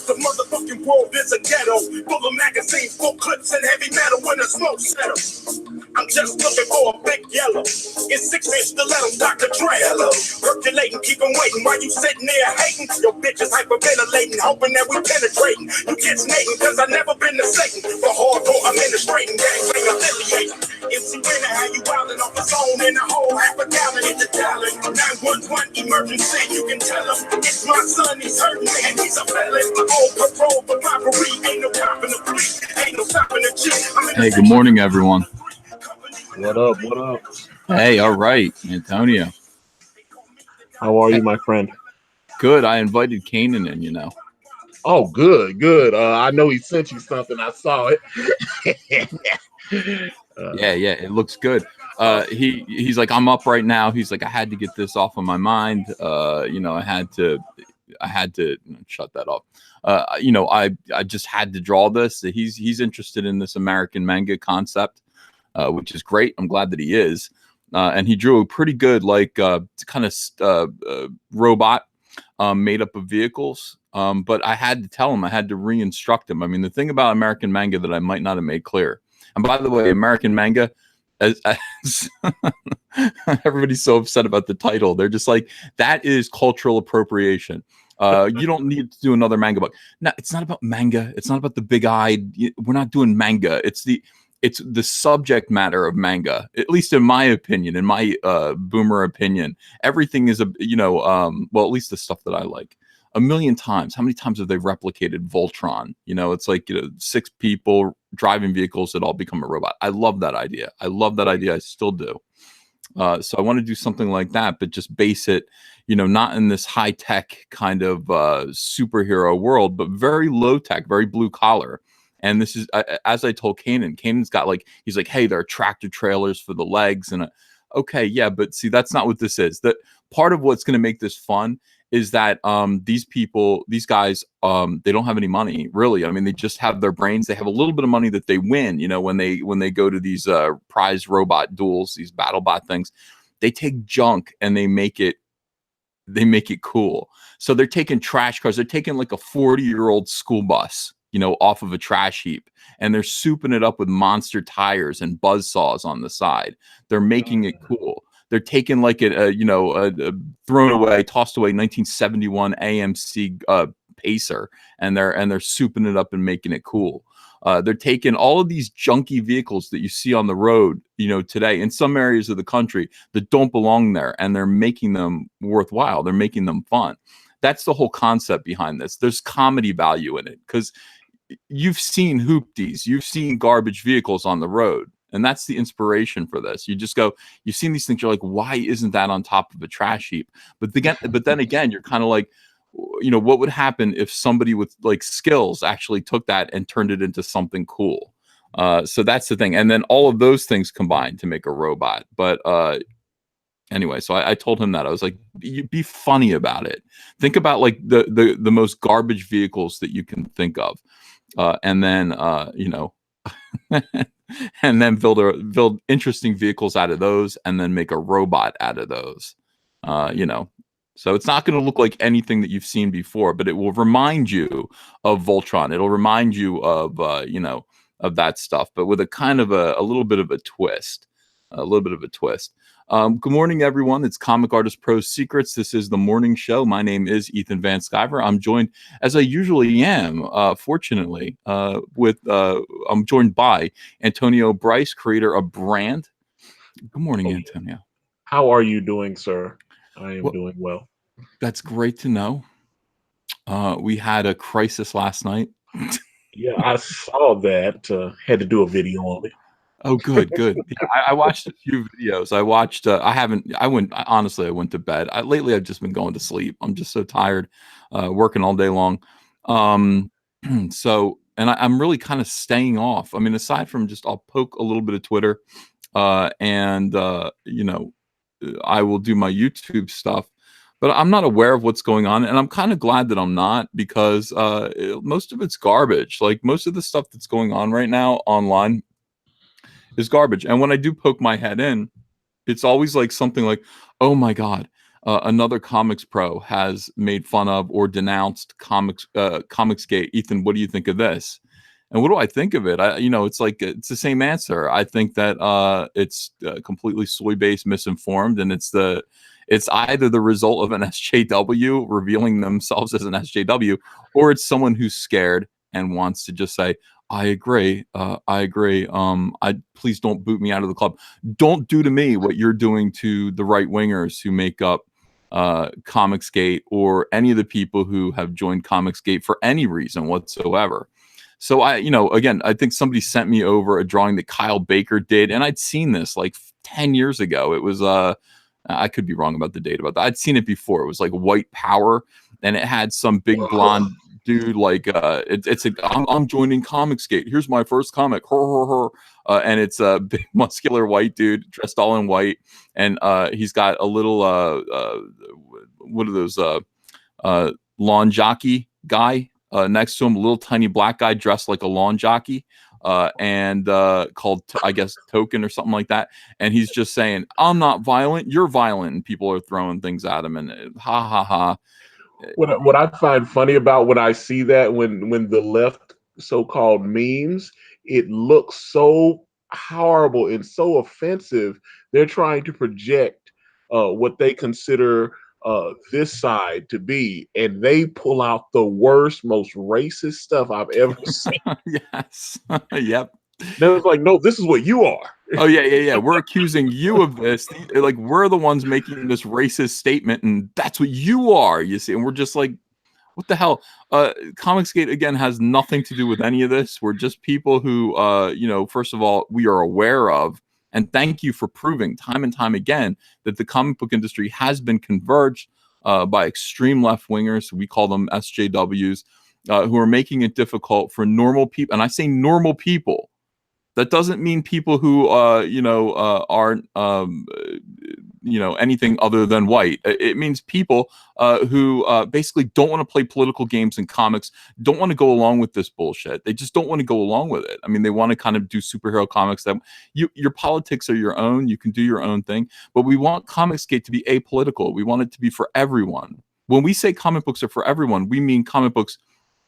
The motherfucking world is a ghetto, full of magazines, full clips, and heavy metal when the smoke settles. I'm just looking for a big yellow. It's 6-inch stilettos, Dr. Dre. Hello. Percolating, keep them waiting while you sitting there hating. Your bitch is hyperventilating, hoping that we penetrating. You get snaking, cause I never been to Satan. For hardcore administrating, gangbang affiliating. MC Winner, how you wildin' off the zone in a whole half a gallon in the gallon. 911 emergency, you can tell him it's my son, he's hurting and he's a felon. On parole for robbery, ain't no copping the police, ain't no stopping the chick. Hey, good morning, everyone. What up? What up? Hey, all right, Antonio. How are you, my friend? Good. I invited Kanan in, you know. Oh, good, good. I know he sent you something. I saw it. Yeah, it looks good. He's like, I'm up right now. He's like, I had to get this off of my mind. You know, I had to shut that off. You know, I just had to draw this. He's interested in this American manga concept, which is great. I'm glad that he is. And he drew a pretty good, like, kind of robot made up of vehicles. But I had to tell him, I had to re-instruct him. I mean, the thing about American manga that I might not have made clear. And by the way, American manga, as everybody's so upset about the title. They're just like, that is cultural appropriation. You don't need to do another manga book. No, it's not about manga. It's not about the big-eyed. We're not doing manga. It's the subject matter of manga, at least in my opinion, in my boomer opinion. Everything is well, at least the stuff that I like. A million times. How many times have they replicated Voltron? You know, it's like 6 people driving vehicles that all become a robot. I love that idea. I still do. So I want to do something like that, but just base it, not in this high tech kind of superhero world, but very low tech, very blue collar. And this is, as I told Kanan's got he's like, hey, there are tractor trailers for the legs. And okay, yeah, but see, that's not what this is. That part of what's going to make this fun is that these guys, they don't have any money, really. I mean, they just have their brains. They have a little bit of money that they win, when they go to these prize robot duels, these battle bot things. They take junk and they make it cool. So they're taking trash cars. They're taking like a 40-year-old school bus, off of a trash heap, and they're souping it up with monster tires and buzz saws on the side. They're making it cool. They're taking like a thrown away, tossed away 1971 AMC Pacer, and they're souping it up and making it cool. They're taking all of these junky vehicles that you see on the road, today in some areas of the country that don't belong there, and they're making them worthwhile. They're making them fun. That's the whole concept behind this. There's comedy value in it because you've seen hoopties, you've seen garbage vehicles on the road. And that's the inspiration for this. You just go, you've seen these things, you're like, why isn't that on top of a trash heap? But then again, you're kind of like, what would happen if somebody with like skills actually took that and turned it into something cool? So that's the thing. And then all of those things combined to make a robot. But anyway, so I told him that. I was like, be funny about it. Think about like the most garbage vehicles that you can think of. And then, and then build interesting vehicles out of those, and then make a robot out of those. So it's not going to look like anything that you've seen before, but it will remind you of Voltron. It'll remind you of of that stuff, but with a kind of a little bit of a twist. Good morning, everyone. It's Comic Artist Pro Secrets. This is the morning show. My name is Ethan Van Sciver. I'm joined, as I usually am, fortunately, I'm joined by Antonio Bryce, creator of Brand. Good morning, Antonio. How are you doing, sir? I am Well, doing well. that's great to know. We had a crisis last night. Yeah, I saw that. Had to do a video on it. Oh, good, good. Yeah, I watched a few videos. I watched. I haven't. Honestly, I went to bed. Lately, I've just been going to sleep. I'm just so tired, working all day long. Um, I'm really kind of staying off. I mean, aside from just I'll poke a little bit of Twitter, and I will do my YouTube stuff. But I'm not aware of what's going on, and I'm kind of glad that I'm not because most of it's garbage. Like most of the stuff that's going on right now online is garbage. And when I do poke my head in, it's always like something like, "Oh my god, another comics pro has made fun of or denounced ComicsGate. Ethan, what do you think of this?" And what do I think of it? It's like it's the same answer. I think that it's completely soy-based, misinformed, and it's either the result of an SJW revealing themselves as an SJW, or it's someone who's scared and wants to just say, I agree. I agree. I please don't boot me out of the club. Don't do to me what you're doing to the right wingers who make up ComicsGate or any of the people who have joined ComicsGate for any reason whatsoever. So again, I think somebody sent me over a drawing that Kyle Baker did, and I'd seen this like 10 years ago. It was I could be wrong about the date about that. I'd seen it before. It was like White Power, and it had some big blonde dude like it's like I'm joining ComicsGate. Here's my first comic. And it's a big muscular white dude dressed all in white, and he's got a little what are those lawn jockey guy next to him, a little tiny black guy dressed like a lawn jockey, and called I guess Token or something like that. And he's just saying, "I'm not violent, you're violent," and people are throwing things at him, and ha ha ha. What I find funny about when I see that when the left so-called memes, it looks so horrible and so offensive. They're trying to project what they consider this side to be, and they pull out the worst, most racist stuff I've ever seen. Yes. Yep. Then it's like, no, this is what you are. Oh yeah. We're accusing you of this. Like we're the ones making this racist statement, and that's what you are. You see, and we're just like, what the hell? ComicsGate again has nothing to do with any of this. We're just people who, first of all, we are aware of, and thank you for proving time and time again that the comic book industry has been converged by extreme left wingers. We call them SJWs, who are making it difficult for normal people. And I say normal people. That doesn't mean people who, aren't, anything other than white. It means people who basically don't want to play political games in comics, don't want to go along with this bullshit. They just don't want to go along with it. I mean, they want to kind of do superhero comics that your politics are your own. You can do your own thing, but we want ComicsGate to be apolitical. We want it to be for everyone. When we say comic books are for everyone, we mean comic books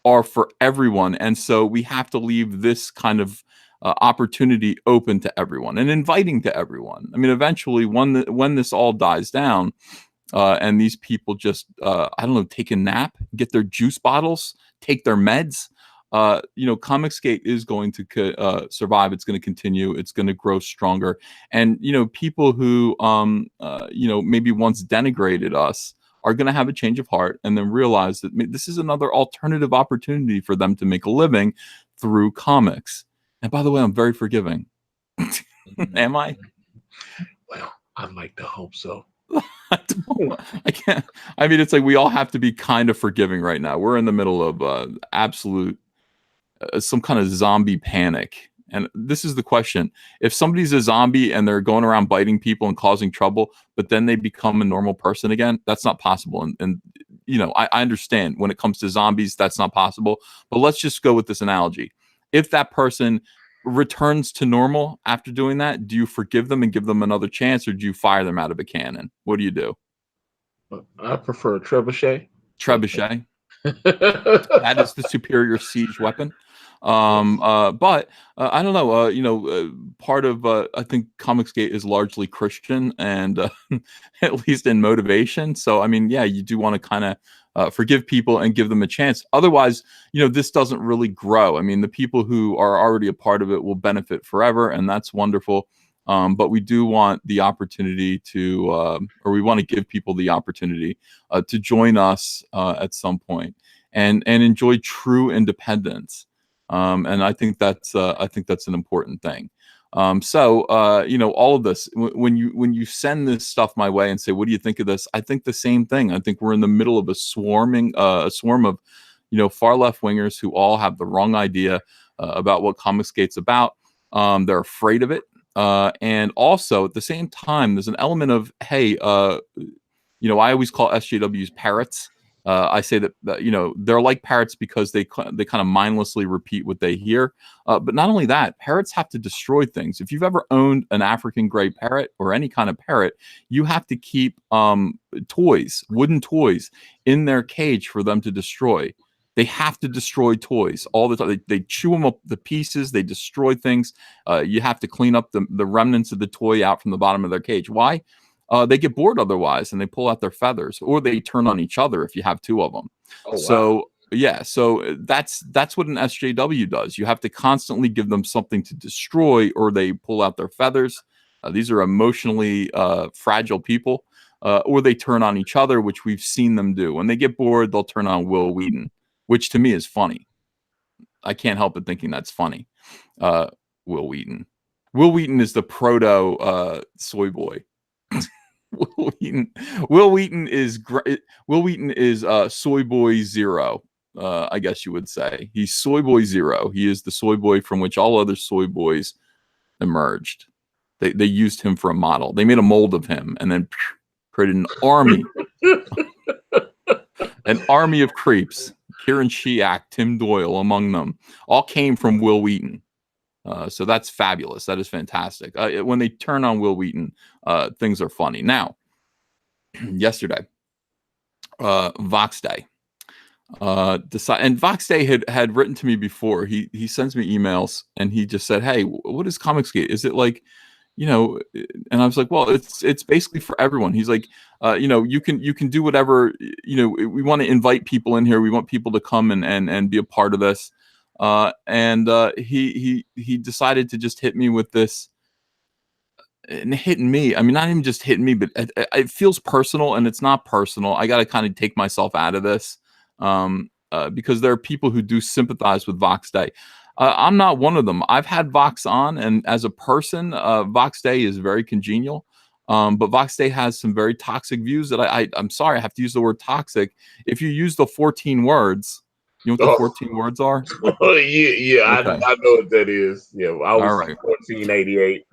are for everyone. And so we have to leave this kind of opportunity open to everyone and inviting to everyone. I mean, eventually, when this all dies down, and these people just, I don't know, take a nap, get their juice bottles, take their meds, ComicsGate is going to survive. It's going to continue. It's going to grow stronger. And, people who, maybe once denigrated us are going to have a change of heart and then realize that this is another alternative opportunity for them to make a living through comics. And by the way, I'm very forgiving. Am I? Well, I'd like to hope so. I can't. I mean, it's like we all have to be kind of forgiving right now. We're in the middle of absolute some kind of zombie panic. And this is the question. If somebody's a zombie and they're going around biting people and causing trouble, but then they become a normal person again, that's not possible. And I understand when it comes to zombies, that's not possible. But let's just go with this analogy. If that person returns to normal after doing that, do you forgive them and give them another chance, or do you fire them out of a cannon? What do you do? I prefer trebuchet. Trebuchet. That is the superior siege weapon. But I don't know. Part of I think ComicsGate is largely Christian, and at least in motivation. So I mean, yeah, you do want to kind of forgive people and give them a chance. Otherwise, this doesn't really grow. I mean, the people who are already a part of it will benefit forever, and that's wonderful. But we do want the opportunity to, or we want to give people the opportunity to join us at some point and enjoy true independence. And I think that's an important thing. So you know, all of this, when you send this stuff my way and say, what do you think of this? I think the same thing. I think we're in the middle of a swarm of, you know, far left wingers who all have the wrong idea about what ComicsGate's about. They're afraid of it. And also at the same time, there's an element of, hey, you know, I always call SJWs parrots. I say that you know, they're like parrots because they kind of mindlessly repeat what they hear. But not only that, parrots have to destroy things. If you've ever owned an African gray parrot or any kind of parrot, you have to keep toys, wooden toys, in their cage for them to destroy. They have to destroy toys all the time. They chew them up, the pieces. They destroy things. You have to clean up the remnants of the toy out from the bottom of their cage. Why? They get bored otherwise, and they pull out their feathers, or they turn on each other if you have two of them. Oh, wow. So yeah, so that's what an SJW does. You have to constantly give them something to destroy, or they pull out their feathers. These are emotionally fragile people, or they turn on each other, which we've seen them do. When they get bored, they'll turn on Will Wheaton, which to me is funny. I can't help but thinking that's funny. Will Wheaton. Will Wheaton is the proto soy boy. Will Wheaton. Will Wheaton is soy boy zero. I guess you would say he's soy boy zero. He is the soy boy from which all other soy boys emerged. They used him for a model. They made a mold of him and then created an army, an army of creeps. Kieran Shiak, Tim Doyle, among them, all came from Will Wheaton. So that's fabulous. That is fantastic. When they turn on Will Wheaton, things are funny. Now, yesterday, Vox Day. And Vox Day had written to me before. He sends me emails and he just said, "Hey, what is ComicsGate? Is it like, you know?" And I was like, "Well, it's basically for everyone." He's like, "You know, you can do whatever. You know, we want to invite people in here. We want people to come and be a part of this." And he decided to just hit me with this. And hitting me, I mean, not even just hitting me, but it feels personal, and it's not personal. I got to kind of take myself out of this, because there are people who do sympathize with Vox Day. I'm not one of them. I've had Vox on, and as a person, Vox Day is very congenial. But Vox Day has some very toxic views that I'm sorry, I have to use the word toxic. If you use the 14 words, you know what the 14 words are? Yeah, Okay. I know what that is. Yeah, I was All right. 1488.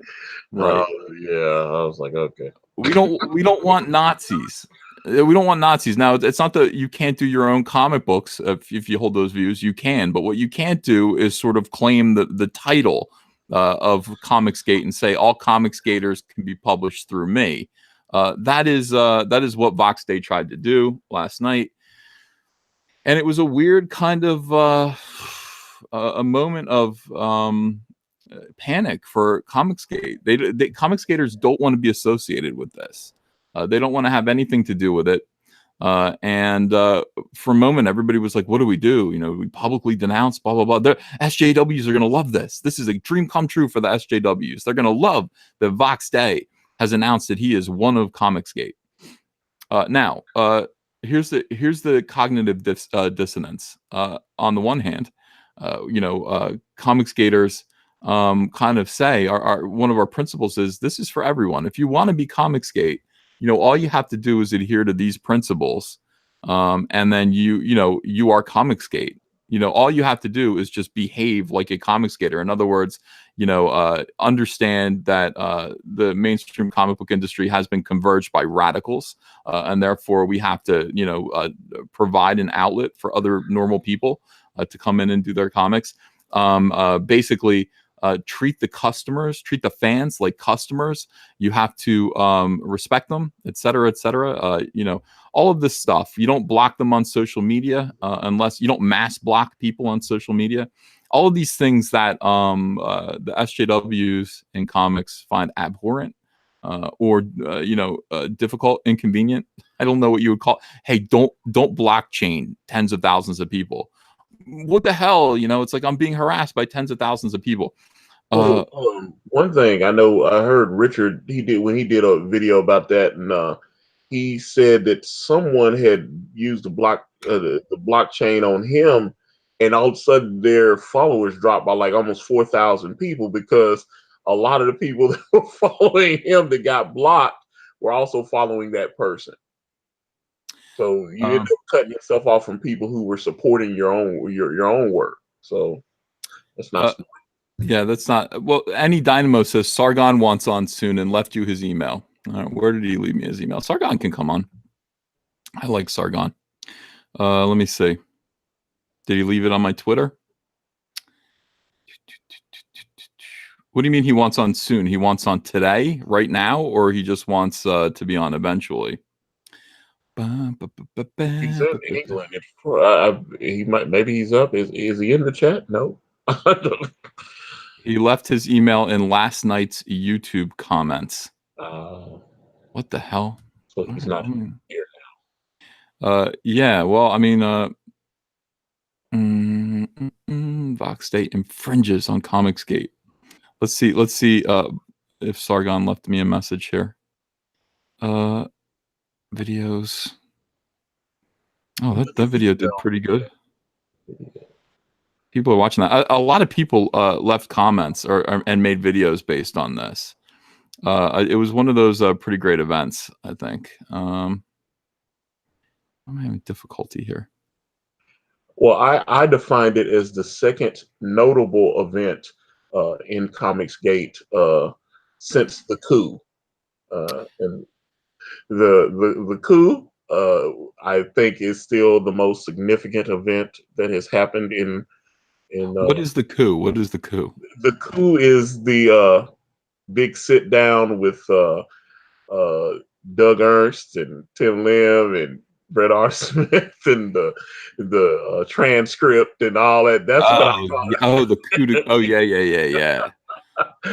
Right. Yeah, I was like, okay. We don't want Nazis. We don't want Nazis. Now, it's not that you can't do your own comic books if you hold those views. You can, but what you can't do is sort of claim the title of ComicsGate and say all ComicsGaters can be published through me. That is what Vox Day tried to do last night, and it was a weird kind of a moment of panic for ComicsGate. They ComicsGaters don't want to be associated with this. They don't want to have anything to do with it. And for a moment, everybody was like, "What do we do? You know, we publicly denounce blah blah blah." The SJWs are going to love this. This is a dream come true for the SJWs. They're going to love that Vox Day has announced that he is one of ComicsGate. Now, here's the cognitive dissonance. On the one hand, you know, ComicsGaters kind of say our one of our principles is this is for everyone. If you want to be ComicsGate, you know, all you have to do is adhere to these principles, and then you are ComicsGate. You know, all you have to do is just behave like a ComicsGater. In other words, you know, understand that the mainstream comic book industry has been converged by radicals, and therefore we have to, you know, provide an outlet for other normal people to come in and do their comics. Basically, treat the customers, treat the fans like customers. You have to respect them, et cetera, et cetera. You know, all of this stuff. You don't block them on social media unless you don't mass block people on social media. All of these things that the SJWs in comics find abhorrent or you know, difficult, inconvenient. I don't know what you would call. Hey, don't blockchain tens of thousands of people. What the hell? You know, it's like I'm being harassed by tens of thousands of people. Uh, One thing I know, I heard Richard, he did when he did a video about that, and he said that someone had used the blockchain on him, and all of a sudden their followers dropped by like almost 4,000 people because a lot of the people that were following him that got blocked were also following that person. So you end up cutting yourself off from people who were supporting your own work. So that's not smart. Yeah, that's not well. Any Dynamo says Sargon wants on soon and left you his email. Where did he leave me his email? Sargon can come on. I like Sargon. Let me see. Did he leave it on my Twitter? What do you mean he wants on soon? He wants on today, right now, or he just wants to be on eventually? He's in England. He might. Maybe he's up. Is he in the chat? No. He left his email in last night's YouTube comments. What the hell? So he's not here now. Yeah. Well, I mean, VOX State infringes on ComicsGate. Let's see if Sargon left me a message here. Videos. Oh, that video did pretty good. People are watching that. A lot of people left comments and made videos based on this. It was one of those pretty great events, I think. I'm having difficulty here. Well, I defined it as the second notable event in ComicsGate since the coup, and the coup I think is still the most significant event that has happened in. What is the coup? What is the coup? The coup is the big sit down with Doug Ernst and Tim Lim and Brett R. Smith and the transcript and all that. That's what I call it. Oh, the coup. Oh, yeah. And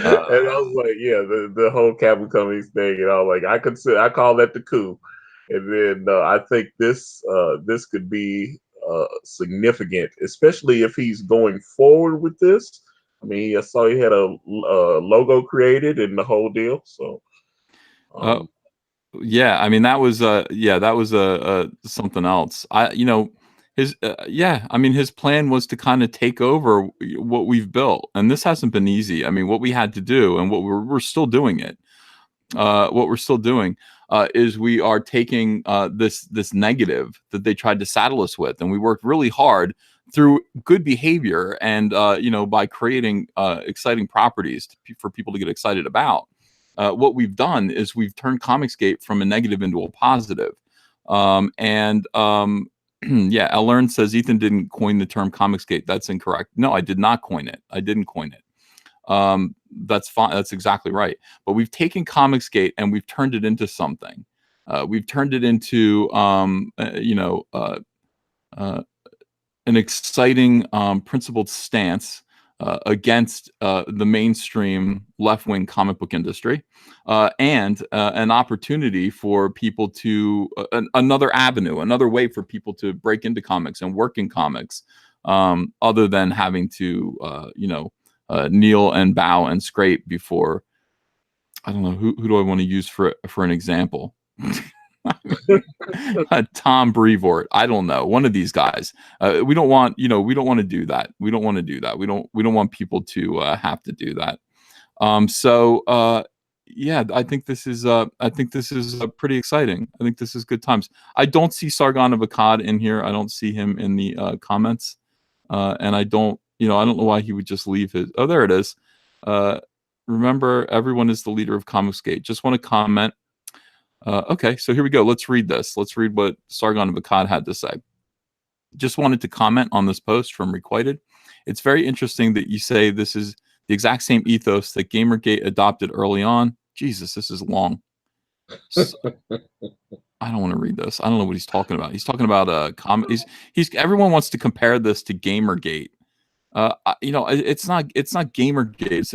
I was like, yeah, the whole Captain Cummings thing, and I was like, I call that the coup. And then I think this could be significant, especially if he's going forward with this. I mean, I saw he had a logo created and the whole deal. So, yeah, I mean that was something else. I mean his plan was to kind of take over what we've built, and this hasn't been easy. I mean, what we had to do, and what we're still doing it. What we're still doing is we are taking this negative that they tried to saddle us with, and we worked really hard through good behavior and by creating exciting properties for people to get excited about. What we've done is we've turned ComicsGate from a negative into a positive. Yeah, Ellern says Ethan didn't coin the term ComicsGate. That's incorrect. No, I did not coin it. I didn't coin it. That's fine. That's exactly right. But we've taken ComicsGate and we've turned it into something. We've turned it into, an exciting, principled stance against the mainstream left-wing comic book industry, and an opportunity for people to another avenue, another way for people to break into comics and work in comics, other than having to kneel and bow and scrape before. I don't know who do I want to use for an example. Tom Brevoort. I don't know. One of these guys. We don't want to do that. We don't want to do that. We don't want people to have to do that. Yeah, I think this is pretty exciting. I think this is good times. I don't see Sargon of Akkad in here. I don't see him in the comments, and I don't know why he would just leave his. Oh, there it is. Remember, everyone is the leader of ComicsGate. Just want to comment. Okay, so here we go. Let's read this. Let's read what Sargon of Akkad had to say. Just wanted to comment on this post from Requited. It's very interesting that you say this is the exact same ethos that Gamergate adopted early on. Jesus, this is long. So, I don't want to read this. I don't know what he's talking about. He's talking about he's everyone wants to compare this to Gamergate. It's not Gamergate.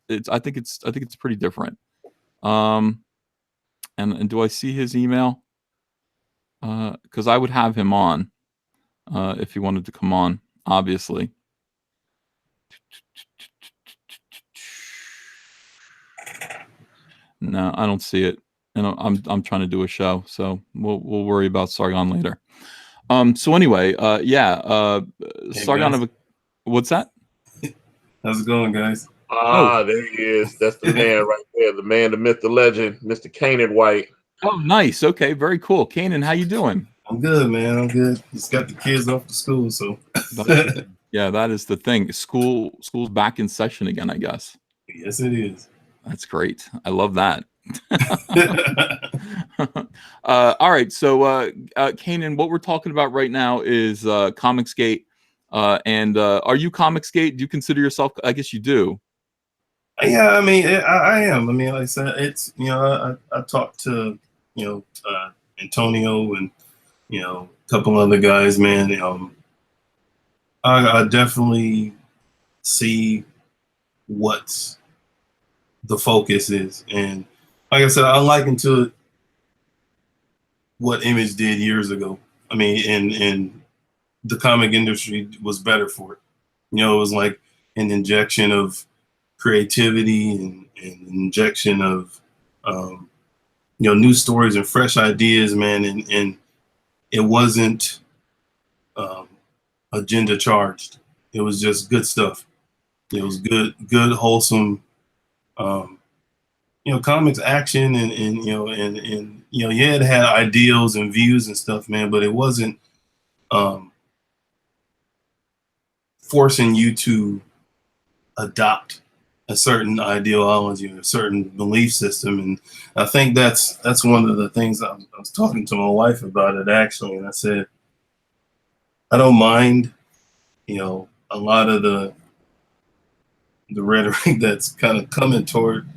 It's I think it's pretty different. And do I see his email? Because I would have him on if he wanted to come on, obviously. No, I don't see it, and I'm trying to do a show, so we'll worry about Sargon later. So anyway, Hey Sargon guys, of what's that? how's it going, guys? Oh, Ah, there he is. That's the man right there. The man, the myth, the legend, Mr. Canaan White. oh, nice. Okay, very cool. Kanan, how you doing? I'm good, man. I'm good. Just got the kids off to school, so That's good. Yeah, that is the thing. School's back in session again, I guess. yes, it is. That's great. I love that. All right, so Kanan, what we're talking about right now is ComicsGate. And are you ComicsGate? Do you consider yourself? I guess you do. Yeah, I mean, I am. I mean, like I said, it's I talked to Antonio and a couple other guys, man. I definitely see what the focus is, and like I said, I liken to what Image did years ago. I mean, and the comic industry was better for it. It was like an injection of creativity and an injection of new stories and fresh ideas, man. And it wasn't agenda charged. It was just good stuff. It was good, wholesome, comics action and yeah, it had ideals and views and stuff, man, but it wasn't forcing you to adopt a certain ideology or a certain belief system. And I think that's one of the things I was talking to my wife about it actually, and I said I don't mind a lot of the rhetoric that's kind of coming toward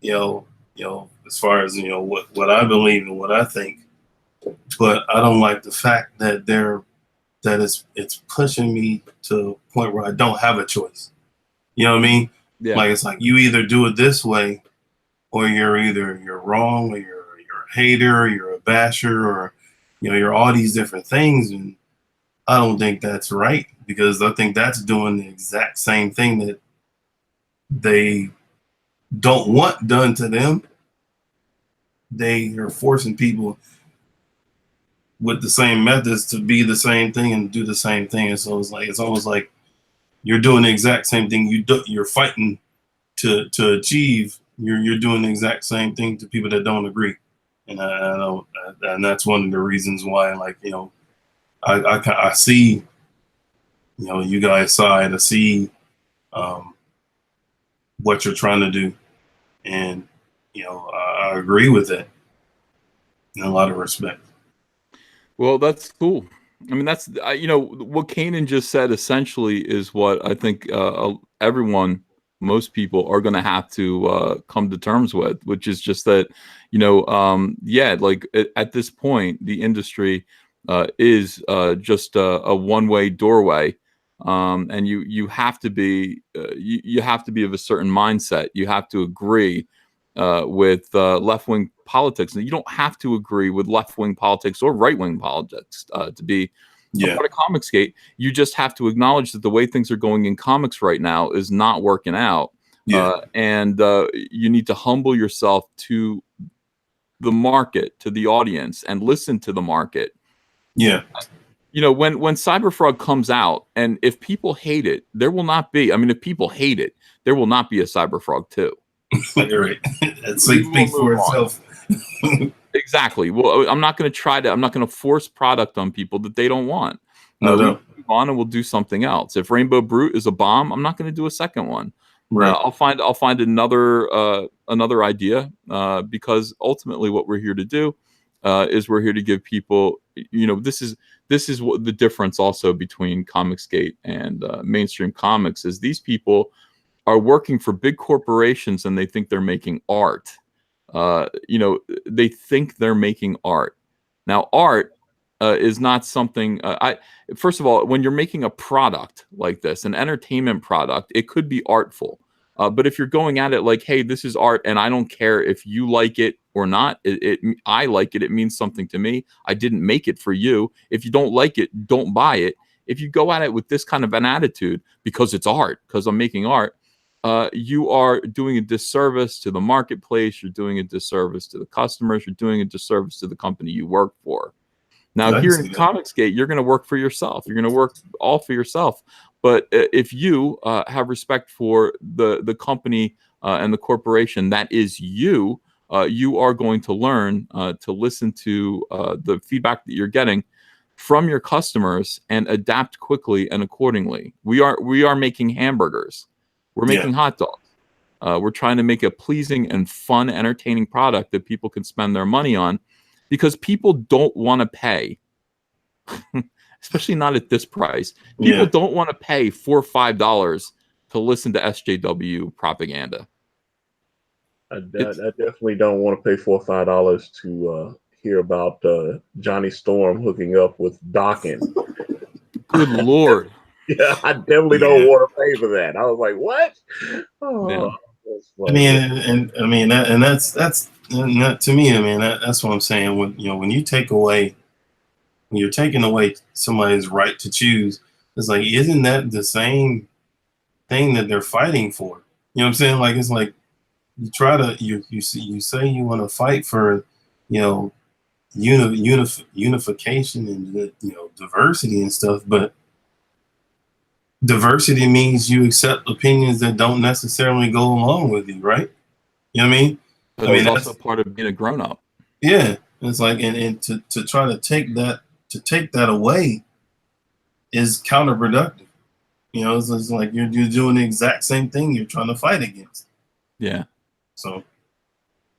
as far as what I believe and what I think, but I don't like the fact that it's pushing me to a point where I don't have a choice. You know what I mean? Yeah. Like it's like you either do it this way, or you're wrong, or you're a hater, or you're a basher, or you're all these different things, and I don't think that's right, because I think that's doing the exact same thing that they don't want done to them. They are forcing people with the same methods to be the same thing and do the same thing, and so it's almost like you're doing the exact same thing you're fighting to achieve. You're doing the exact same thing to people that don't agree, and I know, and that's one of the reasons why, like I see you guys' side. I see what you're trying to do, and I agree with it in a lot of respect. Well, that's cool. I mean, that's what Kanan just said. Essentially, is what I think everyone, most people, are going to have to come to terms with, which is just that, like at this point, the industry is just a one-way doorway, and you have to be you have to be of a certain mindset. You have to agree with left-wing politics. And you don't have to agree with left-wing politics or right-wing politics to be a part of ComicsGate. You just have to acknowledge that the way things are going in comics right now is not working out. And you need to humble yourself to the market, to the audience, and listen to the market. Yeah. When Cyberfrog comes out, and if people hate it, there will not be. I mean, if people hate it, there will not be a Cyberfrog 2. You're right. It speaks for itself. Exactly. Well, I'm not going to force product on people that they don't want. No. We'll move on and we'll do something else. If Rainbow Brute is a bomb, I'm not going to do a second one. Right. I'll find another idea, because ultimately what we're here to do is we're here to give people, this is what the difference also between ComicsGate and mainstream comics is. These people are working for big corporations and they think they're making art. They think they're making art. Now, art is not something. First of all, when you're making a product like this, an entertainment product, it could be artful. But if you're going at it like, hey, this is art, and I don't care if you like it or not, I like it. It means something to me. I didn't make it for you. If you don't like it, don't buy it. If you go at it with this kind of an attitude, because it's art, because I'm making art, you are doing a disservice to the marketplace. You're doing a disservice to the customers. You're doing a disservice to the company you work for. Now, I can here see in that. ComicsGate, you're going to work for yourself. You're going to work all for yourself. But if you have respect for the company and the corporation that is you, you are going to learn to listen to the feedback that you're getting from your customers and adapt quickly and accordingly. We are making hamburgers. We're Yeah. making hot dogs. We're trying to make a pleasing and fun, entertaining product that people can spend their money on, because people don't want to pay, especially not at this price. People Yeah. don't want to pay $4 or $5 to listen to SJW propaganda. I definitely don't want to pay $4 or $5 to hear about Johnny Storm hooking up with Dawkins. Good Lord. Yeah, I definitely don't want to pay for that. I was like, what? Oh, Yeah. I mean, and I mean that's to me. I mean, that's what I'm saying. When you take away, when you're taking away somebody's right to choose, it's like, isn't that the same thing that they're fighting for? You know what I'm saying? Like, it's like you try to you say you want to fight for, unification and diversity and stuff, but diversity means you accept opinions that don't necessarily go along with you, right? You know what I mean? But it's also part of being a grown-up. Yeah. It's like, and to try to take that away is counterproductive. It's like you're doing the exact same thing you're trying to fight against. Yeah. So,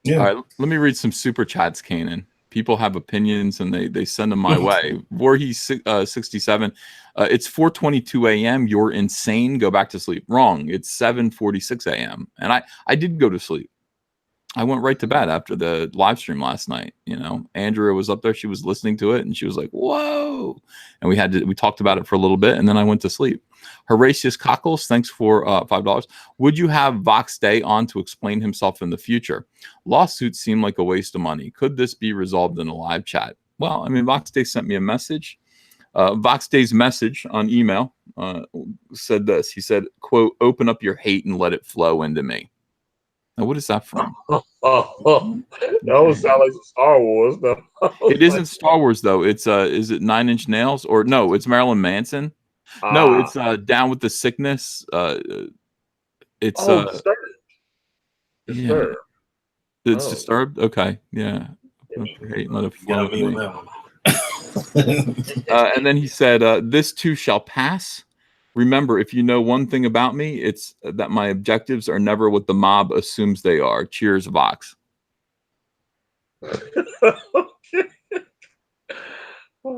yeah. All right, let me read some super chats, Kanan. People have opinions and they send them my way. Voorhees 67. It's 4:22 a.m. You're insane. Go back to sleep. Wrong. It's 7:46 a.m. And I did go to sleep. I went right to bed after the live stream last night. Andrea was up there. She was listening to it and she was like, whoa. And we talked about it for a little bit and then I went to sleep. Horatius Cockles, thanks for $5. Would you have Vox Day on to explain himself in the future? Lawsuits seem like a waste of money. Could this be resolved in a live chat? Well, I mean, Vox Day sent me a message. Vox Day's message on email said this. He said, quote, open up your hate and let it flow into me. Now, what is that from? That would sound like some Star Wars, though. It isn't Star Wars, though. It's is it 9 Inch Nails? Or no, it's Marilyn Manson. No, it's Down with the Sickness. It's Disturbed. Yeah. It's Disturbed. Okay, yeah. Hate, let it flow in me. And then he said, "This too shall pass. Remember, if you know one thing about me, it's that my objectives are never what the mob assumes they are. Cheers, Vox."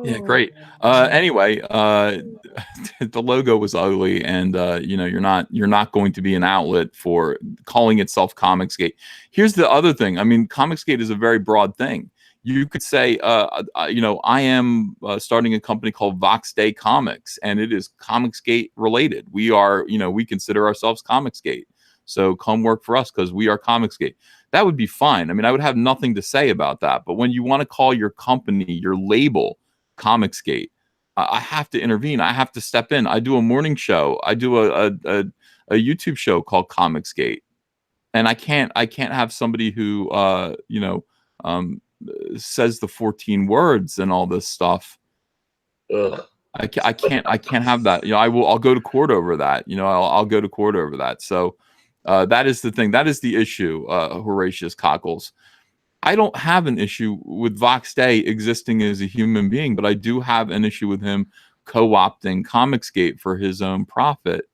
Yeah, great. Anyway, the logo was ugly, and you're not going to be an outlet for calling itself ComicsGate. Here's the other thing. I mean, ComicsGate is a very broad thing. You could say, I am starting a company called Vox Day Comics, and it is ComicsGate related. We are, we consider ourselves ComicsGate. So come work for us because we are ComicsGate. That would be fine. I mean, I would have nothing to say about that. But when you want to call your company, your label, ComicsGate, I have to intervene. I have to step in. I do a morning show. I do a YouTube show called ComicsGate, and I can't have somebody who says the 14 words and all this stuff. Ugh. I can't have that. I'll go to court over that. I'll go to court over that. So that is the thing. That is the issue. Horatius Cockles. I don't have an issue with Vox Day existing as a human being, but I do have an issue with him co-opting ComicsGate for his own profit.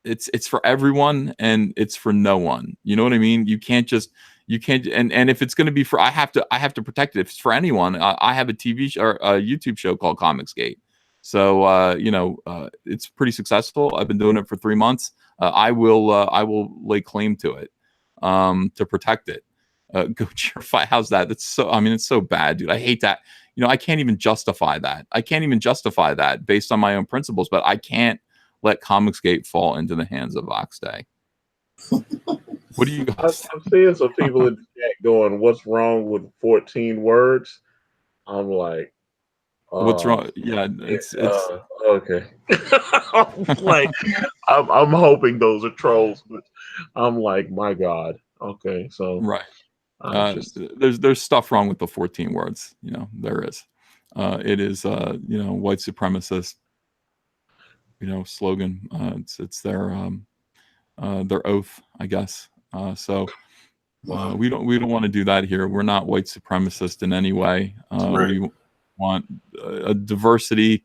It's for everyone and it's for no one. You know what I mean? You can't. And if it's going to be I have to protect it. If it's for anyone, I have a TV show or a YouTube show called ComicsGate. So it's pretty successful. I've been doing it for 3 months. I will lay claim to it to protect it. Go cheerify. How's that? That's so. I mean, it's so bad, dude. I hate that. I can't even justify that. I can't even justify that based on my own principles. But I can't let ComicsGate fall into the hands of Vox Day. What do you guys? I'm seeing some people in the chat going, "What's wrong with 14 words?" I'm like, What's wrong? Yeah, it's okay. I'm like, I'm hoping those are trolls, but I'm like, my God. Okay, so right. just There's stuff wrong with the 14 words. There is. It is white supremacist slogan. It's their oath, I guess. So Wow. we don't want to do that here. We're not white supremacist in any way. Right. We want a diversity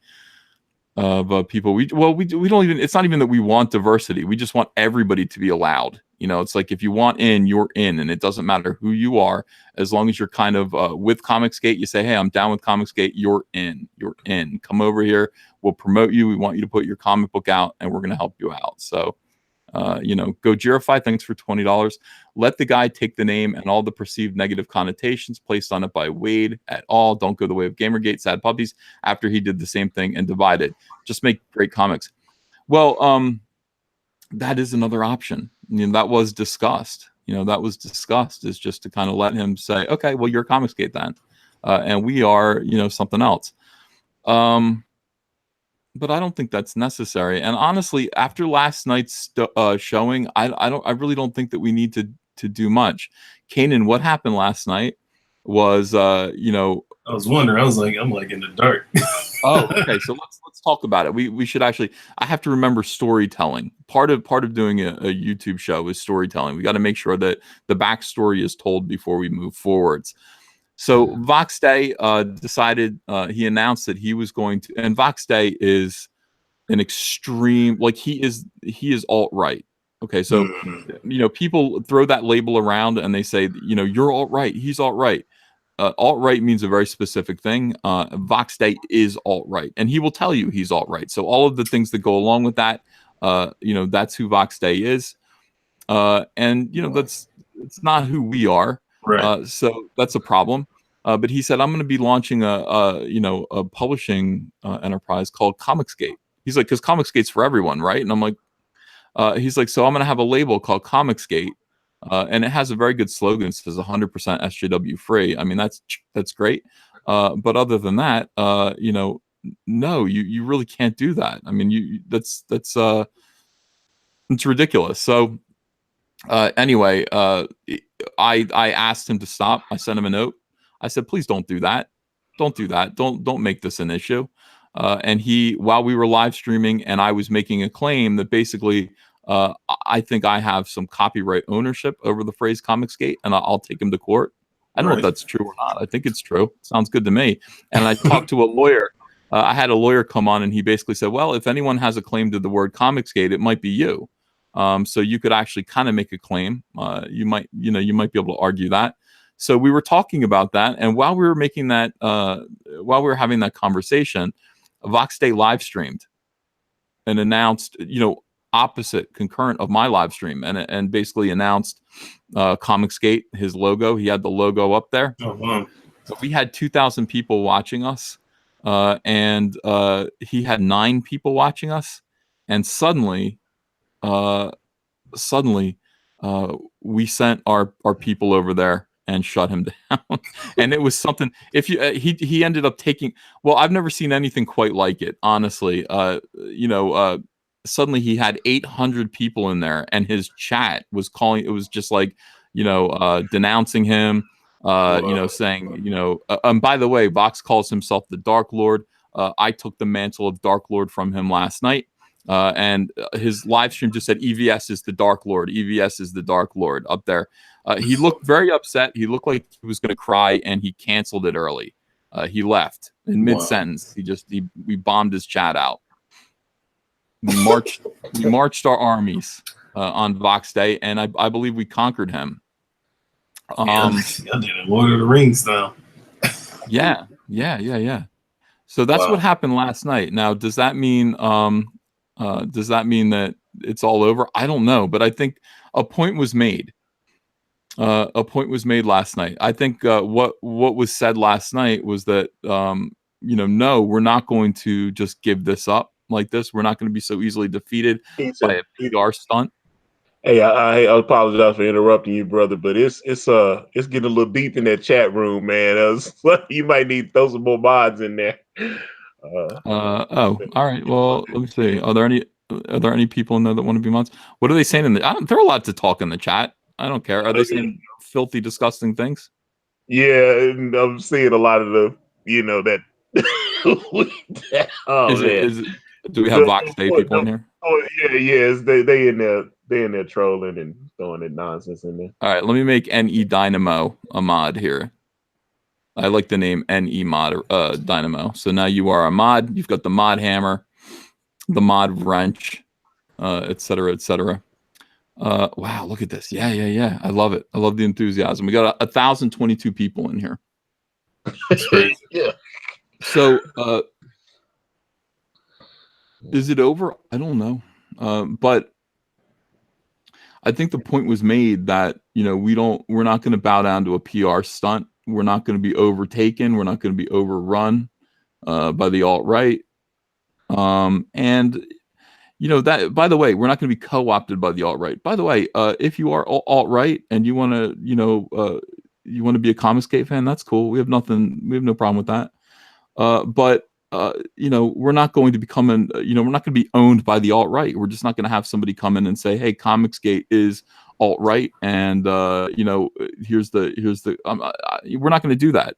of people. We don't even. It's not even that we want diversity. We just want everybody to be allowed. It's like if you want in, you're in, and it doesn't matter who you are, as long as you're kind of with ComicsGate. You say, "Hey, I'm down with ComicsGate." You're in. You're in. Come over here. We'll promote you. We want you to put your comic book out, and we're going to help you out. So. Gojirify, thanks for $20. Let the guy take the name and all the perceived negative connotations placed on it by Wade at all. Don't go the way of Gamergate, sad puppies, after he did the same thing and divided. Just make great comics. Well, that is another option. That was discussed. Is just to kind of let him say, okay, well, you're ComicsGate then. And we are, something else. But I don't think that's necessary. And honestly, after last night's showing, I really don't think that we need to do much. Kanan, what happened last night was, I was wondering. I'm like in the dark. Oh, okay. So let's talk about it. We should actually. I have to remember storytelling. Part of doing a YouTube show is storytelling. We got to make sure that the backstory is told before we move forwards. So Vox Day decided, he announced that he was going to, and Vox Day is an extreme, like he is alt-right. Okay, so people throw that label around and they say, you're alt-right, he's alt-right. Alt-right means a very specific thing. Vox Day is alt-right, and he will tell you he's alt-right. So all of the things that go along with that, that's who Vox Day is. And it's not who we are. Right. So that's a problem. But he said, I'm going to be launching a publishing enterprise called ComicsGate. He's like, because ComicsGate's for everyone, right? And I'm like, he's like, so I'm going to have a label called ComicsGate, and it has a very good slogan. It says 100% SJW free. I mean, that's great. But other than that, no, you really can't do that. I mean, that's it's ridiculous. So anyway, I asked him to stop. I sent him a note. I said, please don't do that. Don't do that. Don't make this an issue. And while we were live streaming and I was making a claim that basically, I think I have some copyright ownership over the phrase ComicsGate, and I'll take him to court. I don't know if that's true or not. I think it's true. Sounds good to me. And I talked to a lawyer. I had a lawyer come on, and he basically said, well, if anyone has a claim to the word ComicsGate, it might be you. So you could actually kind of make a claim. You might be able to argue that. So we were talking about that, and while we were making that, while we were having that conversation, Vox Day live streamed and announced, opposite concurrent of my live stream, and basically announced ComicsGate, his logo. He had the logo up there. Oh, wow. So we had 2,000 people watching us, and he had 9 people watching us, and suddenly we sent our people over there and shut him down. And it was something. If you he ended up taking, well, I've never seen anything quite like it, honestly. Suddenly he had 800 people in there, and his chat was calling, it was just like, denouncing him, saying, and by the way, Vox calls himself the Dark Lord. I took the mantle of Dark Lord from him last night. And his live stream just said EVS is the Dark Lord. EVS is the Dark Lord up there. He looked very upset. He looked like he was going to cry, and he canceled it early. He left in mid-sentence. We bombed his chat out. We marched our armies on Vox Day, and I believe we conquered him. I did a Lord of the Rings now. Yeah. So that's what happened last night. Now, does that mean that it's all over? I don't know, but I think a point was made. A point was made last night. I think what was said last night was that no, we're not going to just give this up like this. We're not going to be so easily defeated by a PR stunt. Hey, I apologize for interrupting you, brother, but it's getting a little deep in that chat room, man. You might need to throw some more mods in there. Oh, all right. Well, let me see. Are there any people in there that want to be mods? What are they saying in the? They're allowed to talk in the chat. I don't care. Are they saying filthy, disgusting things? Yeah, and I'm seeing a lot of the, that. Oh man, Is it? Do we have Vox Day people in here? Yeah. They in there trolling and throwing that nonsense in there. All right. Let me make NE Dynamo a mod here. I like the name NE Mod Dynamo. So now you are a mod. You've got the mod hammer, the mod wrench, et cetera, et cetera. Wow, look at this. Yeah. I love it. I love the enthusiasm. We got 1,022 people in here. That's crazy. Yeah. So, is it over? I don't know. But I think the point was made that, we're not going to bow down to a PR stunt. We're not going to be overtaken. We're not going to be overrun by the alt-right. And that, by the way, we're not going to be co-opted by the alt-right. By the way, if you are alt-right and you want to, you want to be a ComicsGate fan, that's cool. We have no problem with that. But we're not going to become we're not going to be owned by the alt-right. We're just not going to have somebody come in and say, hey, ComicsGate is alt-right, and here's the we're not going to do that.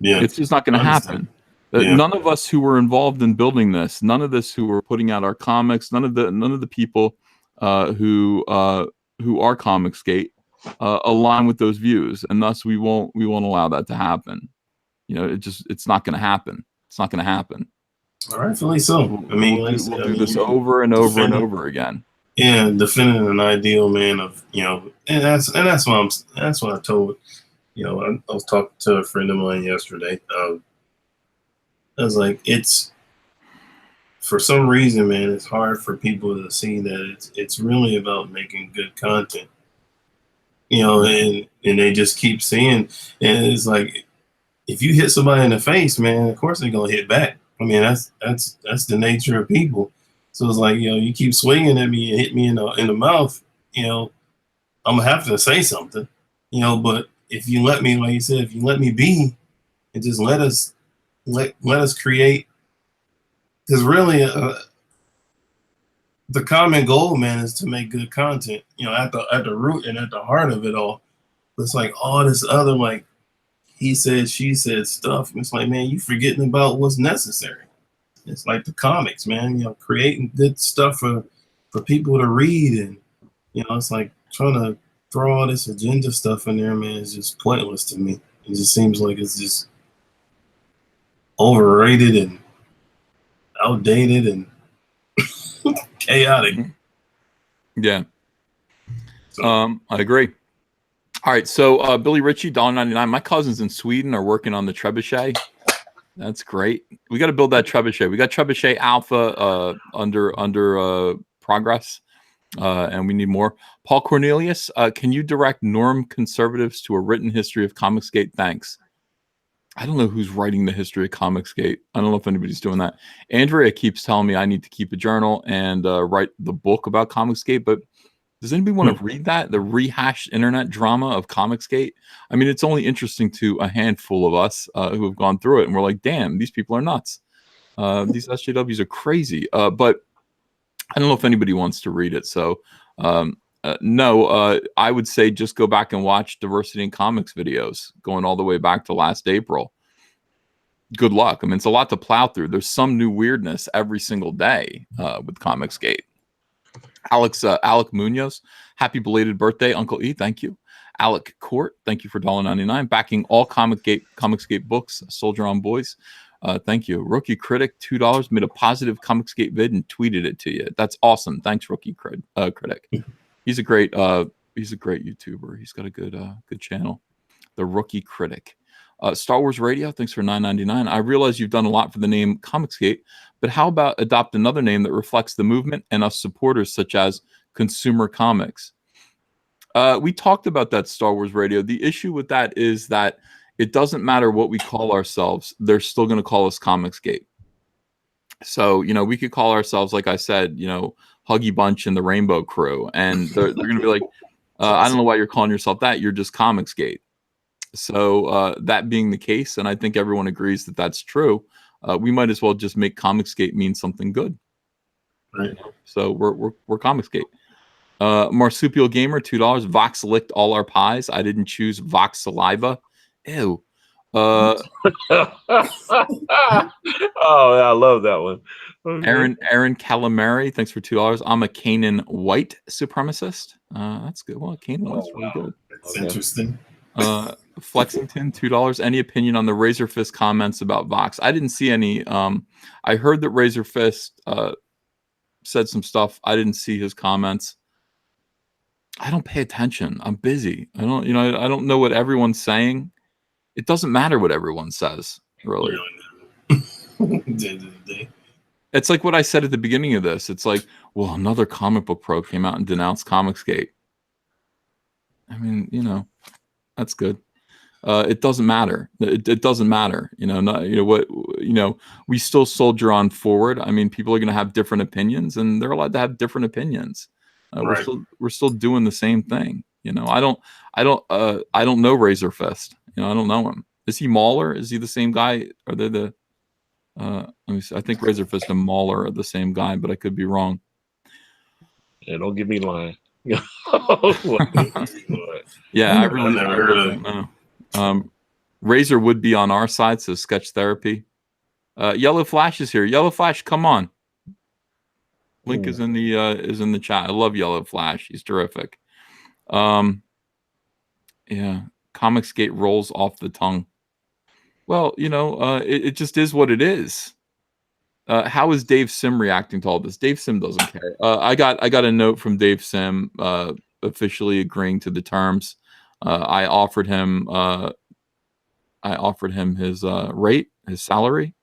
Yeah, it's just not going to happen. None of us who were involved in building this, none of this who were putting out our comics, none of the people who are ComicsGate align with those views, and thus we won't allow that to happen. It's not going to happen. It's not going to happen. All rightfully so. I mean, we'll do this over and over and over again. Yeah, defending an ideal, man, of and that's what I told. I was talking to a friend of mine yesterday. I was like, it's for some reason, man, it's hard for people to see that it's really about making good content. And they just keep seeing, and it's like, if you hit somebody in the face, man, of course they're gonna hit back. I mean, that's the nature of people. So it's like, you keep swinging at me and hit me in the mouth, I'm gonna have to say something, But if you let me, like you said, if you let me be, and just let us create, because really, the common goal, man, is to make good content. At the root and at the heart of it all, it's like all this other like he said, she said stuff. It's like, man, you forgetting about what's necessary. It's like the comics, man. Creating good stuff for people to read, and it's like trying to throw all this agenda stuff in there, man. Is just pointless to me. It just seems like it's just overrated and outdated and chaotic. Yeah. So. I agree. All right, so Billy Ritchie, $1.99. My cousins in Sweden are working on the trebuchet. That's great. We got to build that trebuchet. We got trebuchet alpha under progress, and we need more. Paul Cornelius, can you direct norm conservatives to a written history of ComicsGate? Thanks. I don't know who's writing the history of ComicsGate. I don't know if anybody's doing that. Andrea keeps telling me I need to keep a journal and write the book about ComicsGate, but does anybody want to read that? The rehashed internet drama of ComicsGate? I mean, it's only interesting to a handful of us who have gone through it, and we're like, damn, these people are nuts. These SJWs are crazy. But I don't know if anybody wants to read it. So, no, I would say just go back and watch Diversity in Comics videos going all the way back to last April. Good luck. I mean, it's a lot to plow through. There's some new weirdness every single day with ComicsGate. Alec Munoz, happy belated birthday, Uncle E. Thank you. Alec Court, thank you for $1.99. Backing all ComicsGate books, Soldier on Boys. Thank you. Rookie Critic, $2, made a positive ComicsGate vid and tweeted it to you. That's awesome. Thanks, Rookie Critic. He's a great YouTuber. He's got a good channel. The Rookie Critic. Star Wars Radio, thanks for $9.99. I realize you've done a lot for the name ComicsGate, but how about adopt another name that reflects the movement and us supporters, such as Consumer Comics? We talked about that, Star Wars Radio. The issue with that is that it doesn't matter what we call ourselves. They're still going to call us ComicsGate. So, we could call ourselves, like I said, Huggy Bunch and the Rainbow Crew, and they're going to be like, I don't know why you're calling yourself that. You're just ComicsGate. So that being the case, and I think everyone agrees that that's true, we might as well just make ComicsGate mean something good. Right. So we're ComicsGate. Marsupial Gamer, $2. Vox licked all our pies. I didn't choose Vox saliva. Ew. Oh, I love that one. Okay. Aaron Calamari, thanks for $2. I'm a Canaan white supremacist. That's good. Well, Canaan white's really good. That's interesting. Flexington, $2. Any opinion on the Razor Fist comments about Vox? I didn't see any. I heard that Razor Fist said some stuff. I didn't see his comments. I don't pay attention. I'm busy. I don't know what everyone's saying. It doesn't matter what everyone says, really. It's like what I said at the beginning of this. It's like, well, another comic book pro came out and denounced ComicsGate. I mean, that's good. It doesn't matter. It doesn't matter. We still soldier on forward. I mean, people are going to have different opinions, and they're allowed to have different opinions. Right. We're still doing the same thing. I don't know Razor Fist. I don't know him. Is he Mauler? Is he the same guy? Are they the? Let me see. I think Razor Fist and Mauler are the same guy, but I could be wrong. Yeah, don't give me lying. Yeah, I really don't know. Razor would be on our side, so Sketch Therapy. Yellow Flash is here. Yellow Flash, come on. Link is in the chat. I love Yellow Flash. He's terrific. Yeah, ComicsGate rolls off the tongue. Well, it just is what it is. How is Dave Sim reacting to all this? Dave Sim doesn't care. I got a note from Dave Sim officially agreeing to the terms. I offered him his rate, his salary.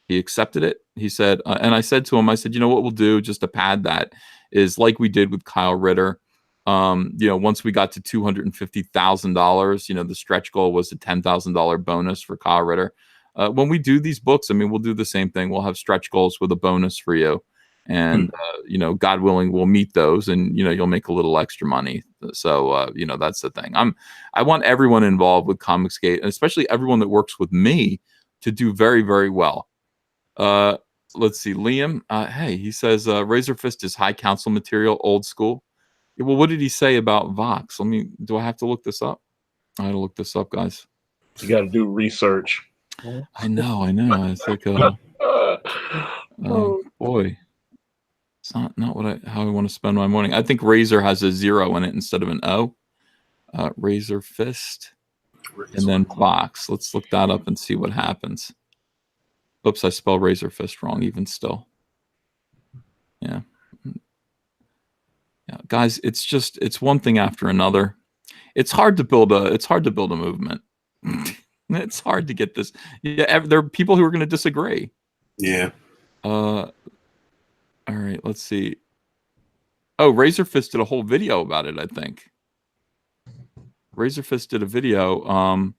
He accepted it. He said, and I said to him, what we'll do just to pad that is like we did with Kyle Ritter. Once we got to $250,000, the stretch goal was a $10,000 bonus for Kyle Ritter. When we do these books, we'll do the same thing. We'll have stretch goals with a bonus for you. And, God willing, we'll meet those and, you'll make a little extra money. So, that's the thing. I want everyone involved with ComicsGate, and especially everyone that works with me, to do very, very well. Let's see. Liam, hey, he says, Razor Fist is high council material, old school. Well, what did he say about Vox? Do I have to look this up? I had to look this up, guys. You got to do research. I know. It's like, boy, it's not how I want to spend my morning. I think Razor has a 0 in it instead of an O. Razor Fist, and then Vox. Let's look that up and see what happens. Oops, I spelled Razor Fist wrong. Even still, yeah. Guys, it's one thing after another. It's hard to build a movement. It's hard to get this. Yeah, there are people who are going to disagree. Yeah. All right, let's see. Oh, Razor Fist did a whole video about it, I think. Razor Fist did a video,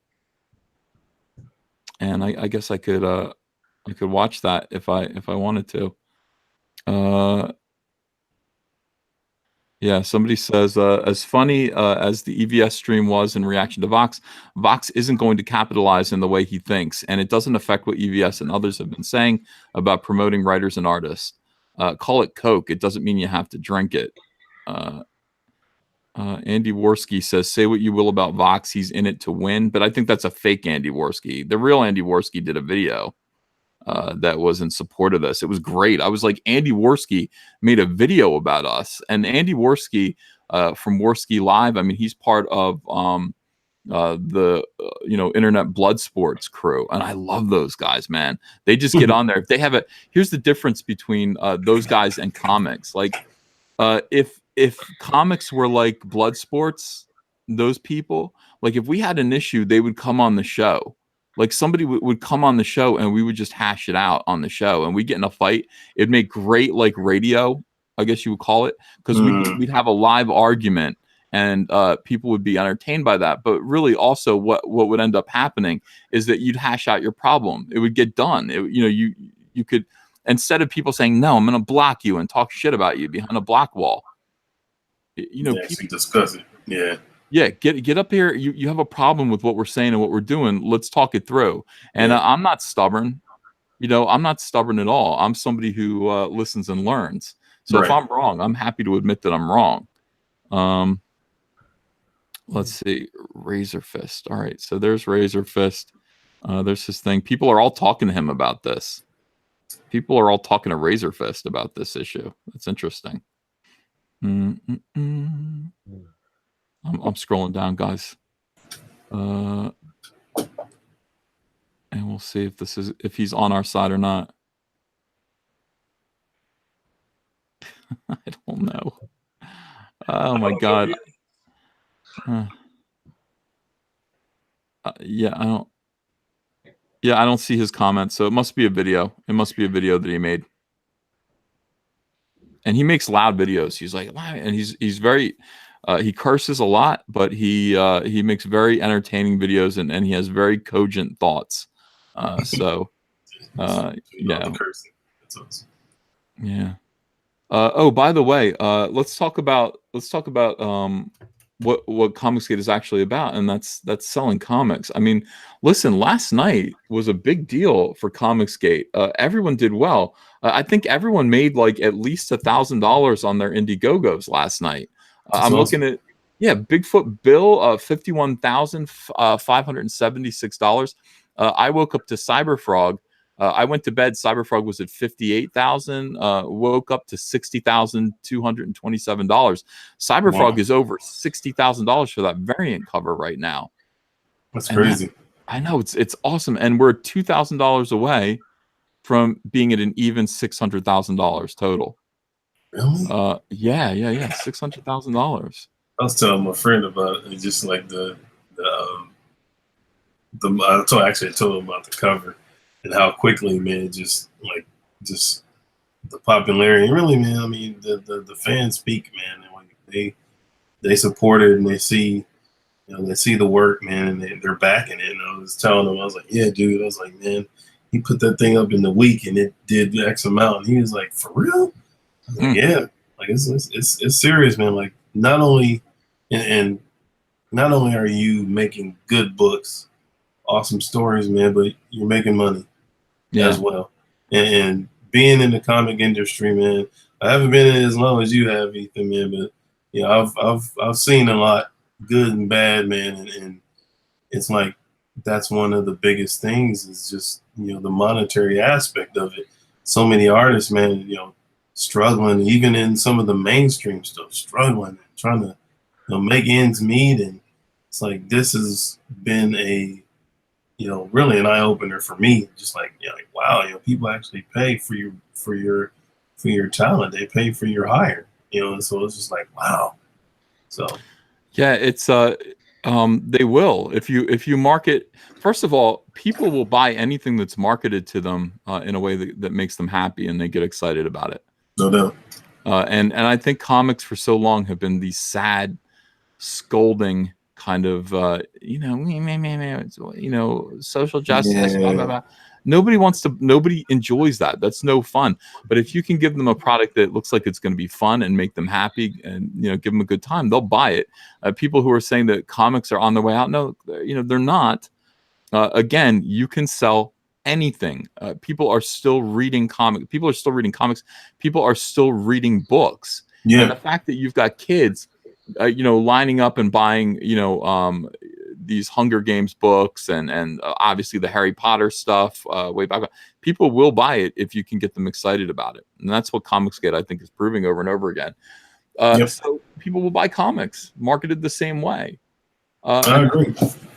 and I guess I could watch that if I wanted to. Yeah, somebody says, as funny as the EVS stream was in reaction to Vox, Vox isn't going to capitalize in the way he thinks, and it doesn't affect what EVS and others have been saying about promoting writers and artists. Call it Coke. It doesn't mean you have to drink it. Andy Worski says, say what you will about Vox, he's in it to win. But I think that's a fake Andy Worski. The real Andy Worski did a video that was in support of this. It was great. I was like, Andy Worski made a video about us. And Andy Worski from Worski Live, he's part of the internet blood sports crew, and I love those guys, man. They just get on there. If they have here's the difference between those guys and comics. Like if comics were like blood sports, those people, like if we had an issue, they would come on the show. Like somebody would come on the show and we would just hash it out on the show, and we get in a fight. It'd make great like radio, I guess you would call it, because we'd have a live argument, and people would be entertained by that. But really, also, what would end up happening is that you'd hash out your problem. It would get done. You could instead of people saying, no, I'm going to block you and talk shit about you behind a block wall. You know, actually discuss it. Yeah, get up here. You have a problem with what we're saying and what we're doing. Let's talk it through. And I'm not stubborn. You know, I'm not stubborn at all. I'm somebody who listens and learns. So if I'm wrong, I'm happy to admit that I'm wrong. Let's see. Razor Fist. All right. So there's Razor Fist. There's his thing. People are all talking to him about this. People are all talking to Razor Fist about this issue. That's interesting. I'm scrolling down, guys. And we'll see if he's on our side or not. I don't know. Oh my God. Yeah, I don't see his comments, so it must be a video. It must be a video that he made. And he makes loud videos. He's like, and he's very he curses a lot, but he makes very entertaining videos, and he has very cogent thoughts. Yeah. That's awesome. Yeah. Oh, by the way, let's talk about what ComicsGate is actually about, and that's selling comics. I mean, listen, last night was a big deal for ComicsGate. Everyone did well. I think everyone made like at least $1,000 on their Indiegogos last night. I'm looking at Bigfoot Bill, $51,576. I woke up to Cyberfrog. I went to bed. Cyberfrog was at $58,000. Woke up to $60,227. Cyberfrog is over $60,000 for that variant cover right now. That's crazy. I know it's awesome, and we're $2,000 away from being at an even $600,000 total. Really? Yeah, $600,000. I was telling my friend about it, just like I told him about the cover. And how quickly, man, just the popularity. And really, man, I mean, the fans speak, man. And like they support it, and they see, they see the work, man, and they're backing it. And I was telling them, I was like, yeah, dude. I was like, man, he put that thing up in the week, and it did X amount. And he was like, for real? I was like, yeah. Like it's serious, man. Like not only are you making good books, awesome stories, man, but you're making money. As well, and being in the comic industry, man, I haven't been in it as long as you have, Ethan, man, but I've seen a lot, good and bad, man, and it's like that's one of the biggest things is just the monetary aspect of it. So many artists, man, struggling, even in some of the mainstream stuff, struggling, trying to make ends meet, and it's like this has been a really an eye opener for me. Just like, wow, people actually pay for your talent. They pay for your hire, and so it's just like, wow. So yeah, it's they will if you market. First of all, people will buy anything that's marketed to them in a way that makes them happy, and they get excited about it. No doubt. And I think comics for so long have been these sad, scolding kind of social justice, blah, blah, blah. Nobody enjoys that. That's no fun. But if you can give them a product that looks like it's going to be fun and make them happy and give them a good time, they'll buy it. People who are saying that comics are on their way out, no, they're not. Again, you can sell anything. People are still reading comics. People are still reading comics. People are still reading books. And the fact that you've got kids lining up and buying, these Hunger Games books and obviously the Harry Potter stuff way back. People will buy it if you can get them excited about it. And that's what ComicsGate, I think, is proving over and over again. So people will buy comics marketed the same way. I agree.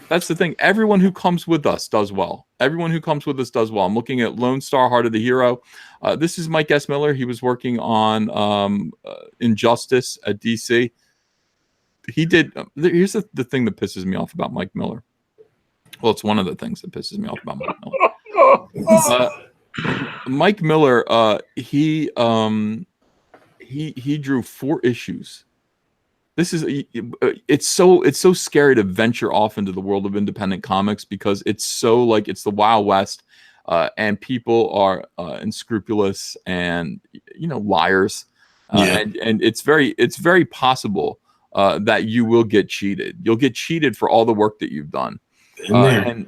That's the thing. Everyone who comes with us does well. Everyone who comes with us does well. I'm looking at Lone Star, Heart of the Hero. This is Mike S. Miller. He was working on Injustice at DC. He did. Here's the thing that pisses me off about Mike Miller. Well, it's one of the things that pisses me off about Mike Miller. Mike Miller, he drew 4 issues. This is it's so scary to venture off into the world of independent comics because it's so like it's the Wild West. and people are unscrupulous and liars, and it's very possible that you will get cheated. You'll get cheated for all the work that you've done. And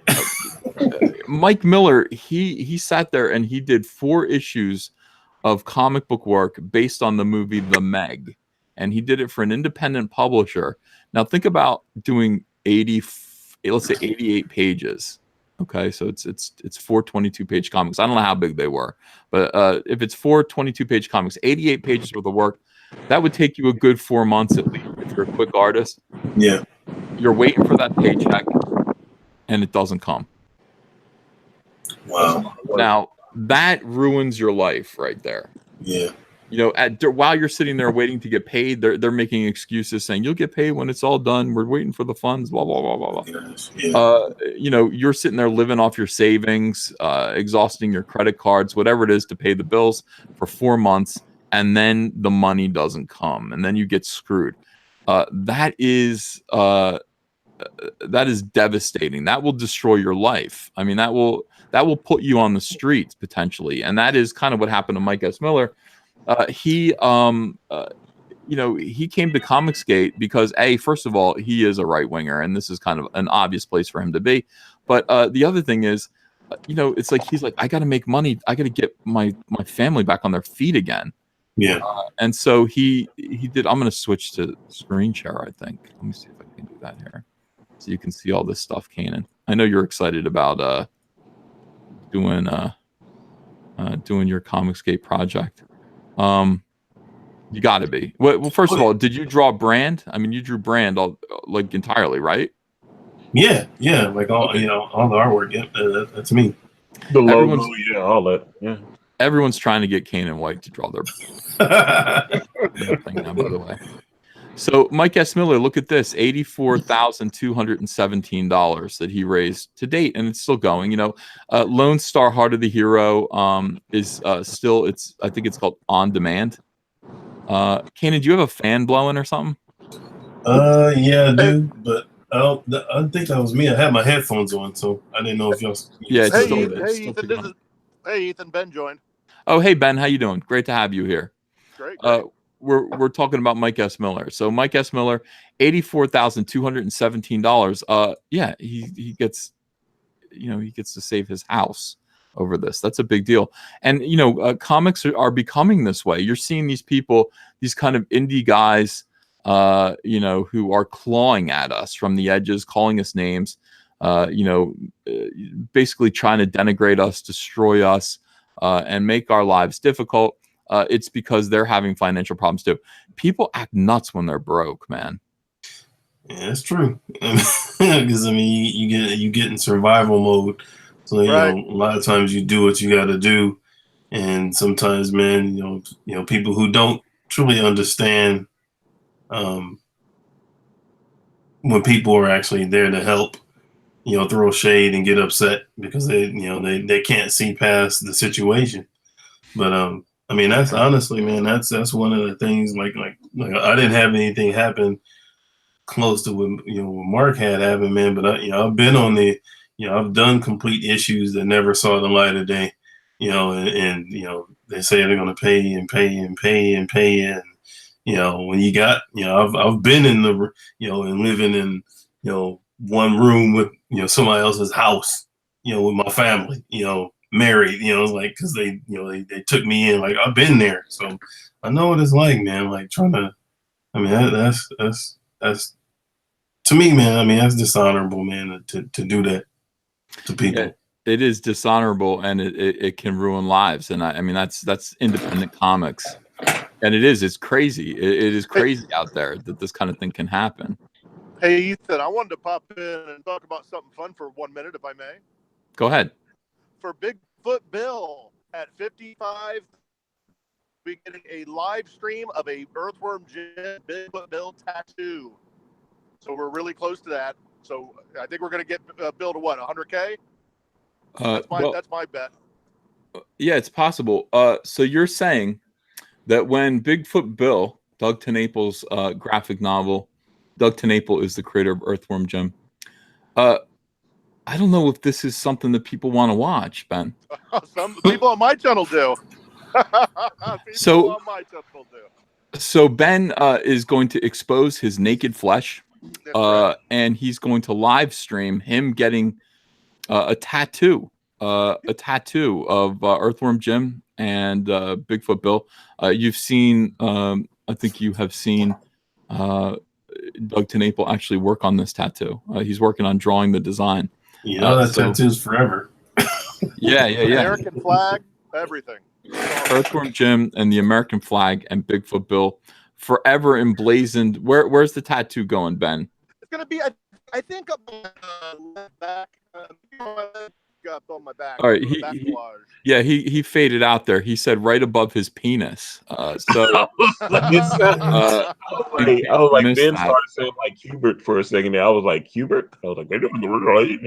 Mike Miller, he sat there and he did 4 issues of comic book work based on the movie The Meg, and he did it for an independent publisher. Now think about doing 88 pages. Okay, so it's 4 22-page comics. I don't know how big they were, but if it's 4 22-page comics, 88 pages worth of work, that would take you a good 4 months at least if you're a quick artist. Yeah. You're waiting for that paycheck, and it doesn't come. Wow. Now that ruins your life right there. Yeah. While you're sitting there waiting to get paid, they're making excuses saying you'll get paid when it's all done. We're waiting for the funds. Blah blah blah blah blah. Yeah. You're sitting there living off your savings, exhausting your credit cards, whatever it is, to pay the bills for 4 months, and then the money doesn't come, and then you get screwed. That is devastating. That will destroy your life. I mean, that will put you on the streets potentially, and that is kind of what happened to Mike S. Miller. He came to ComicsGate because first of all, he is a right winger, and this is kind of an obvious place for him to be. But the other thing is, it's like he's like, I got to make money. I got to get my family back on their feet again. Yeah. And so he did. I'm going to switch to screen share, I think. Let me see if I can do that here, so you can see all this stuff, Kanan. I know you're excited about doing your ComicsGate project. You got to be. Well, first of all, did you draw Brand? I mean, you drew Brand all like entirely, right? Yeah, like all all the artwork. Yeah, that's me. The logo, all that. Yeah. Everyone's trying to get Kanan White to draw their thing now, by the way. So Mike S. Miller, look at this: $84,217 that he raised to date, and it's still going. Lone Star Heart of the Hero is still. I think it's called On Demand. Kanan, do you have a fan blowing or something? Yeah, I do, but I think that was me. I had my headphones on, so I didn't know if y'all. Yeah, Hey Ethan, Ben joined. Oh, hey Ben, how you doing? Great to have you here. Great. We're talking about Mike S. Miller. So Mike S. Miller, $84,217. Yeah, he gets, he gets to save his house over this. That's a big deal. And comics are becoming this way. You're seeing these people, these kind of indie guys, who are clawing at us from the edges, calling us names, basically trying to denigrate us, destroy us, and make our lives difficult. It's because they're having financial problems too. People act nuts when they're broke, man. Yeah, that's true. Because you get in survival mode. So a lot of times you do what you got to do, and sometimes, man, people who don't truly understand when people are actually there to help, throw shade and get upset because they can't see past the situation. But that's honestly, man, that's one of the things. Like I didn't have anything happen close to what Mark had happened, man. But I've been on the, I've done complete issues that never saw the light of day, and they say they're gonna pay and pay and pay and pay, and when you got, I've been in the, and living in, one room with, somebody else's house, with my family, married, like, cause they took me in, like, I've been there. So I know what it's like, man, like trying to, that's to me, man, that's dishonorable, man, to do that to people. Yeah, it is dishonorable, and it can ruin lives. And that's independent comics. And it's crazy. It is crazy out there that this kind of thing can happen. Hey, Ethan, I wanted to pop in and talk about something fun for 1 minute, if I may. Go ahead. For Bigfoot Bill at 55, we're getting a live stream of a Earthworm Jim Bigfoot Bill tattoo. So we're really close to that. So I think we're going to get Bill to what, 100K? That's my bet. Yeah, it's possible. So you're saying that when Bigfoot Bill, Doug TenNapel's graphic novel, Doug TenNapel is the creator of Earthworm Jim. I don't know if this is something that people want to watch, Ben. Some people on my channel do. So- on my channel do. So Ben is going to expose his naked flesh, That's right. and he's going to live stream him getting a tattoo of Earthworm Jim and Bigfoot Bill. You've seen, I think you have seen Doug Tenaple actually work on this tattoo. He's working on drawing the design. You know that tattoo's forever. Yeah. American flag, everything. Earthworm Jim and the American flag and Bigfoot Bill forever emblazoned. Where's the tattoo going, Ben? It's gonna be, I think, up my left back. Up on my back. All right, he faded out there. He said right above his penis. So Ben started saying like Hubert for a second there. I was like, Hubert? I was like, they're doing the right.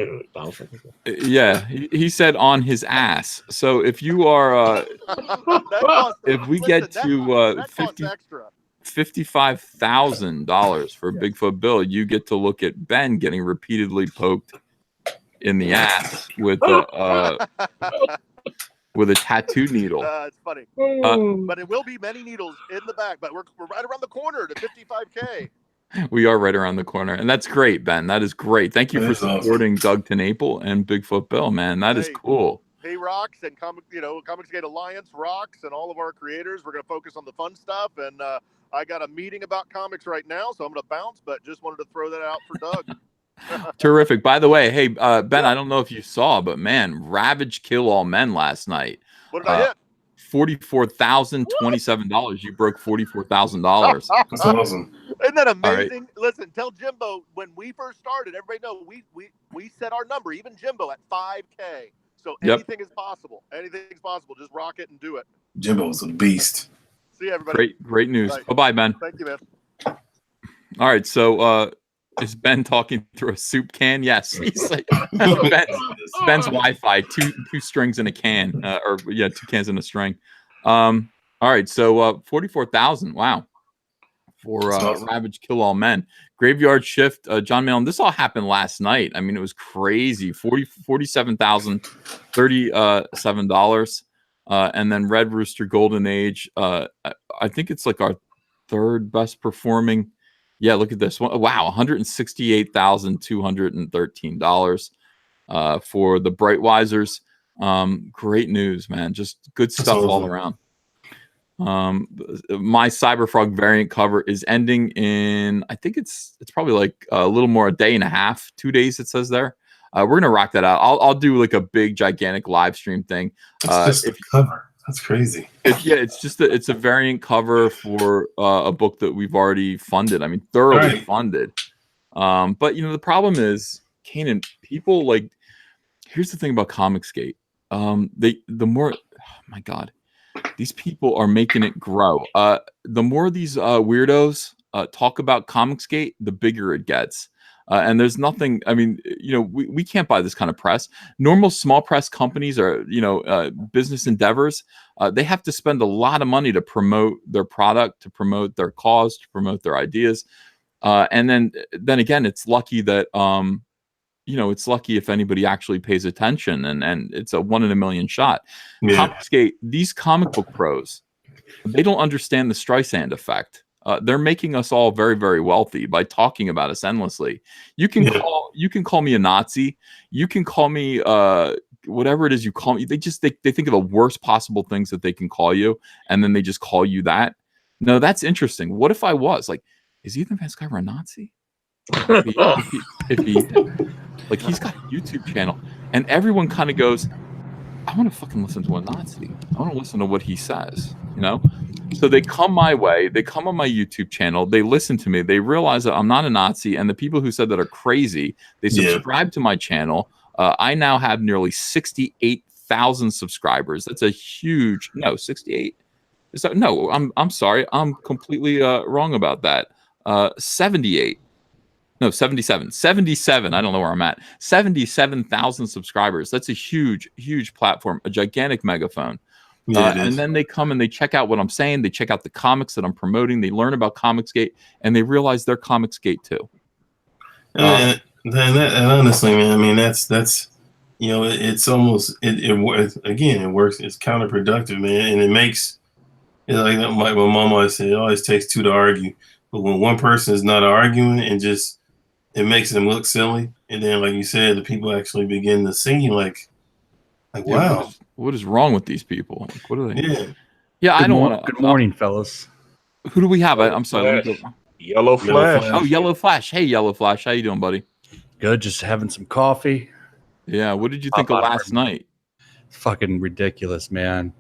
Yeah, he said on his ass. So if you are, if we get to $55,000 for Bigfoot Bill, you get to look at Ben getting repeatedly poked in the ass with a tattoo needle. It's funny, but it will be many needles in the back. But we're right around the corner to 55K. We are right around the corner, and that's great, Ben. That is great. Thank you for supporting Doug Tenaple and Bigfoot Bill, man. That is cool. Hey, Rocks and ComicsGate Alliance Rocks and all of our creators. We're going to focus on the fun stuff, and I got a meeting about comics right now, so I'm going to bounce. But just wanted to throw that out for Doug. Terrific. By the way, hey, Ben, I don't know if you saw, but man, Ravage Kill All Men last night. What did I hit? $44,027. You broke $44,000. That's awesome. Isn't that amazing? Right. Listen, tell Jimbo when we first started, everybody know we set our number, even Jimbo, at 5K. So anything is possible. Anything's possible. Just rock it and do it. Jimbo's a beast. See you, everybody. Great news. Right. Bye-bye, Ben. Thank you, man. All right, so is Ben talking through a soup can? Yes. He's like Ben's Wi-Fi, two strings in a can, two cans in a string. All right, so 44,000. Wow, for Ravage Kill All Men. Graveyard Shift, John Malin. This all happened last night. I mean, it was crazy. $47,037. And then Red Rooster Golden Age. I think it's like our third best performing. Yeah, look at this one. Wow, $168,213 for the Brightwisers. Great news, man. Just good stuff all around. My Cyberfrog variant cover is ending in, I think it's probably like a little more, a day and a half, 2 days. It says there. We're gonna rock that out. I'll do like a big gigantic live stream thing. That's just a cover. That's crazy. It's a variant cover for a book that we've already funded. I mean, thoroughly funded. But the problem is, Kanan, people like. Here's the thing about ComicsGate. My God, these people are making it grow. The more these weirdos talk about ComicsGate, the bigger it gets. And there's nothing, I mean, we can't buy this kind of press. Normal small press companies are, business endeavors. They have to spend a lot of money to promote their product, to promote their cause, to promote their ideas. And then again, it's lucky that, it's lucky if anybody actually pays attention, and it's a 1 in a million shot. Yeah. ComicsGate, these comic book pros, they don't understand the Streisand effect. They're making us all very, very wealthy by talking about us endlessly. You can call me a Nazi. You can call me whatever it is you call me. They think of the worst possible things that they can call you, and then they just call you that. No, that's interesting. What if I was like, is Ethan Van Sciver a Nazi? If he like, he's got a YouTube channel, and everyone kind of goes, I want to fucking listen to a Nazi. I want to listen to what he says, So they come my way. They come on my YouTube channel. They listen to me. They realize that I'm not a Nazi, and the people who said that are crazy. They subscribe to my channel. I now have nearly 68,000 subscribers. That's a huge 68. Is that no? I'm sorry. I'm completely wrong about that. 78. No, 77. 77. I don't know where I'm at. 77,000 subscribers. That's a huge, huge platform, a gigantic megaphone. And then they come and they check out what I'm saying. They check out the comics that I'm promoting. They learn about ComicsGate, and they realize they're ComicsGate too. And honestly, man, I mean, that's you know, it's almost again, it works. It's counterproductive, man, and it makes it's like my mom always said, it always takes two to argue, but when one person is not arguing and just it makes them look silly, and then like you said, the people actually begin to see like Yeah, wow, what is wrong with these people? Like, what are they? yeah, Yeah, I don't want to. Good morning, fellas. Who do we have? Yellow I'm sorry. Let me Flash. go. Yellow Flash. Oh, Yellow Flash. Hey, Yellow Flash. How you doing, buddy? Good, just having some coffee. Yeah. What did you think of last night? Fucking ridiculous, man.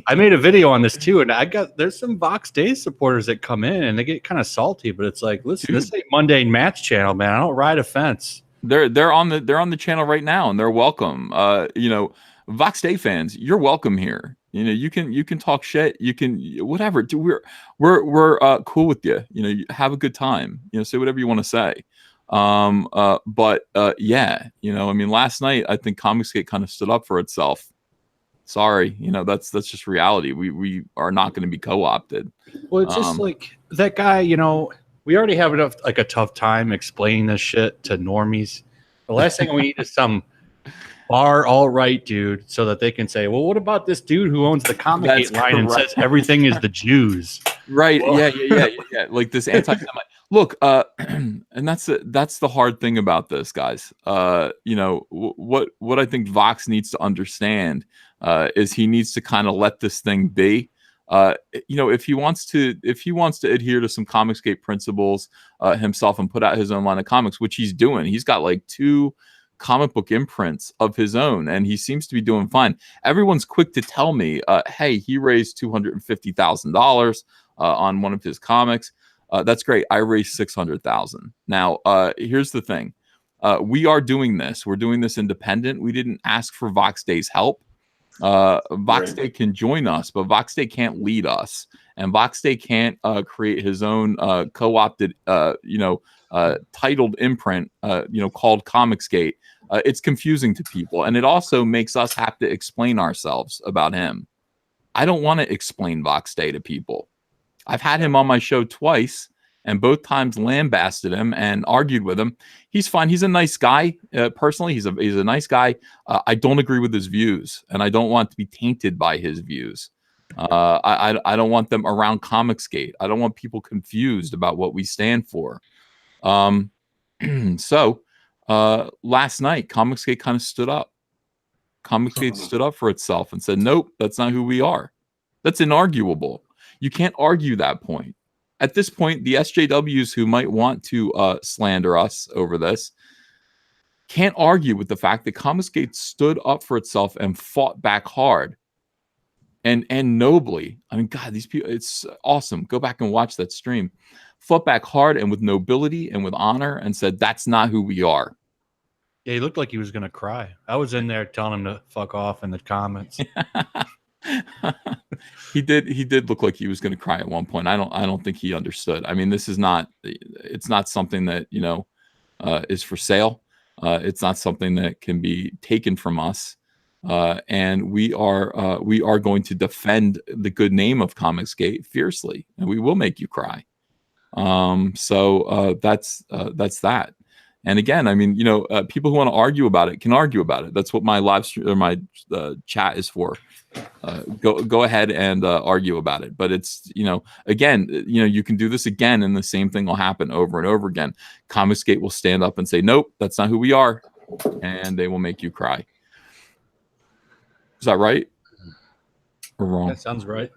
I made a video on this too, and there's some Vox Day supporters that come in and they get kind of salty, but it's like, listen, this ain't Monday Match Channel, man. I don't ride a fence. They're on the channel right now, and they're welcome. You know, Vox Day fans, you're welcome here. You know, you can talk shit. You can whatever. We're cool with you. You know, you have a good time. You know, say whatever you want to say. But yeah, you know, I mean, last night I think ComicsGate kind of stood up for itself. Sorry, you know, that's just reality. We are not going to be co-opted. Well, it's just like that guy, you know, we already have enough like a tough time explaining this shit to normies. The last thing we need is some far alt-right dude so that they can say, well, what about this dude who owns the ComicsGate line and says everything is the Jews? Right. Well, yeah. Like this anti-Semite. Look, and that's the hard thing about this, guys. You know, what I think Vox needs to understand is he needs to kind of let this thing be. You know, if he wants to adhere to some ComicsGate principles himself and put out his own line of comics, which he's doing. He's got like 2 comic book imprints of his own, and he seems to be doing fine. Everyone's quick to tell me, hey, he raised $250,000 on one of his comics. That's great. I raised $600,000. Now, here's the thing. We are doing this. We're doing this independent. We didn't ask for Vox Day's help. Vox Day can join us, but Vox Day can't lead us, and Vox Day can't create his own co-opted, titled imprint, called ComicsGate. It's confusing to people, and it also makes us have to explain ourselves about him. I don't want to explain Vox Day to people. I've had him on my show twice, and both times lambasted him and argued with him. He's fine. He's a nice guy. Personally, he's a nice guy. I don't agree with his views, and I don't want to be tainted by his views. I don't want them around ComicsGate. I don't want people confused about what we stand for. So last night, ComicsGate kind of stood up. ComicsGate stood up for itself and said, nope, that's not who we are. That's inarguable. You can't argue that point. At this point, the SJWs who might want to slander us over this can't argue with the fact that ComicsGate stood up for itself and fought back hard and nobly. I mean, God, these people, it's awesome. Go back and watch that stream. Fought back hard and with nobility and with honor and said, that's not who we are. Yeah, he looked like he was going to cry. I was in there telling him to fuck off in the comments. He did look like he was going to cry at one point. I don't think he understood. I mean, it's not something that, you know, is for sale. It's not something that can be taken from us. And we are going to defend the good name of ComicsGate fiercely, and we will make you cry. So that's that. And again, I mean, you know, people who want to argue about it can argue about it. That's what my live stream or my chat is for. Go ahead and argue about it. But it's, you know, again, you know, you can do this again, and the same thing will happen over and over again. ComicsGate will stand up and say, "Nope, that's not who we are," and they will make you cry. Is that right or wrong? That sounds right.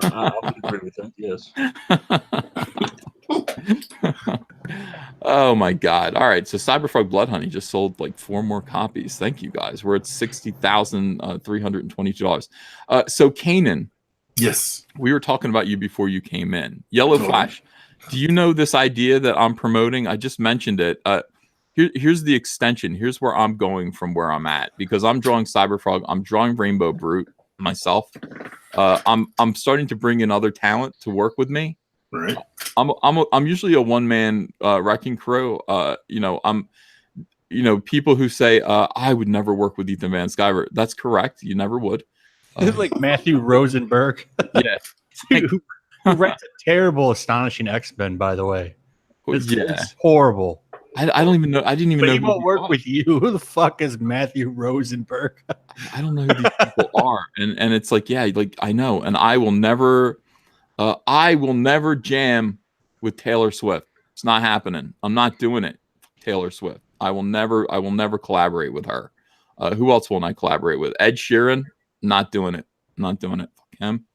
I would agree with that. Yes. Oh my God. All right. So Cyberfrog Blood Honey just sold like 4 more copies. Thank you guys. We're at $60,322. So Kanan. Yes. We were talking about you before you came in. Yellow Flash. Do you know this idea that I'm promoting? I just mentioned it. Here's the extension. Here's where I'm going from where I'm at, because I'm drawing Cyberfrog. I'm drawing Rainbow Brute myself. I'm starting to bring in other talent to work with me. Right. I'm usually a one-man wrecking crew. People who say I would never work with Ethan Van Sciver. That's correct. You never would. Like Matthew Rosenberg. Yeah. Who writes a terrible Astonishing X-Men, by the way. It's horrible. I don't even know. I didn't even But know he who won't they work are. with you. Who the fuck is Matthew Rosenberg? I don't know who these people are, and it's like, yeah, like I know, and I will never jam with Taylor Swift. It's not happening. I'm not doing it. Taylor Swift. I will never collaborate with her. Who else won't I collaborate with? Ed Sheeran. Not doing it. Not doing it. Fuck him.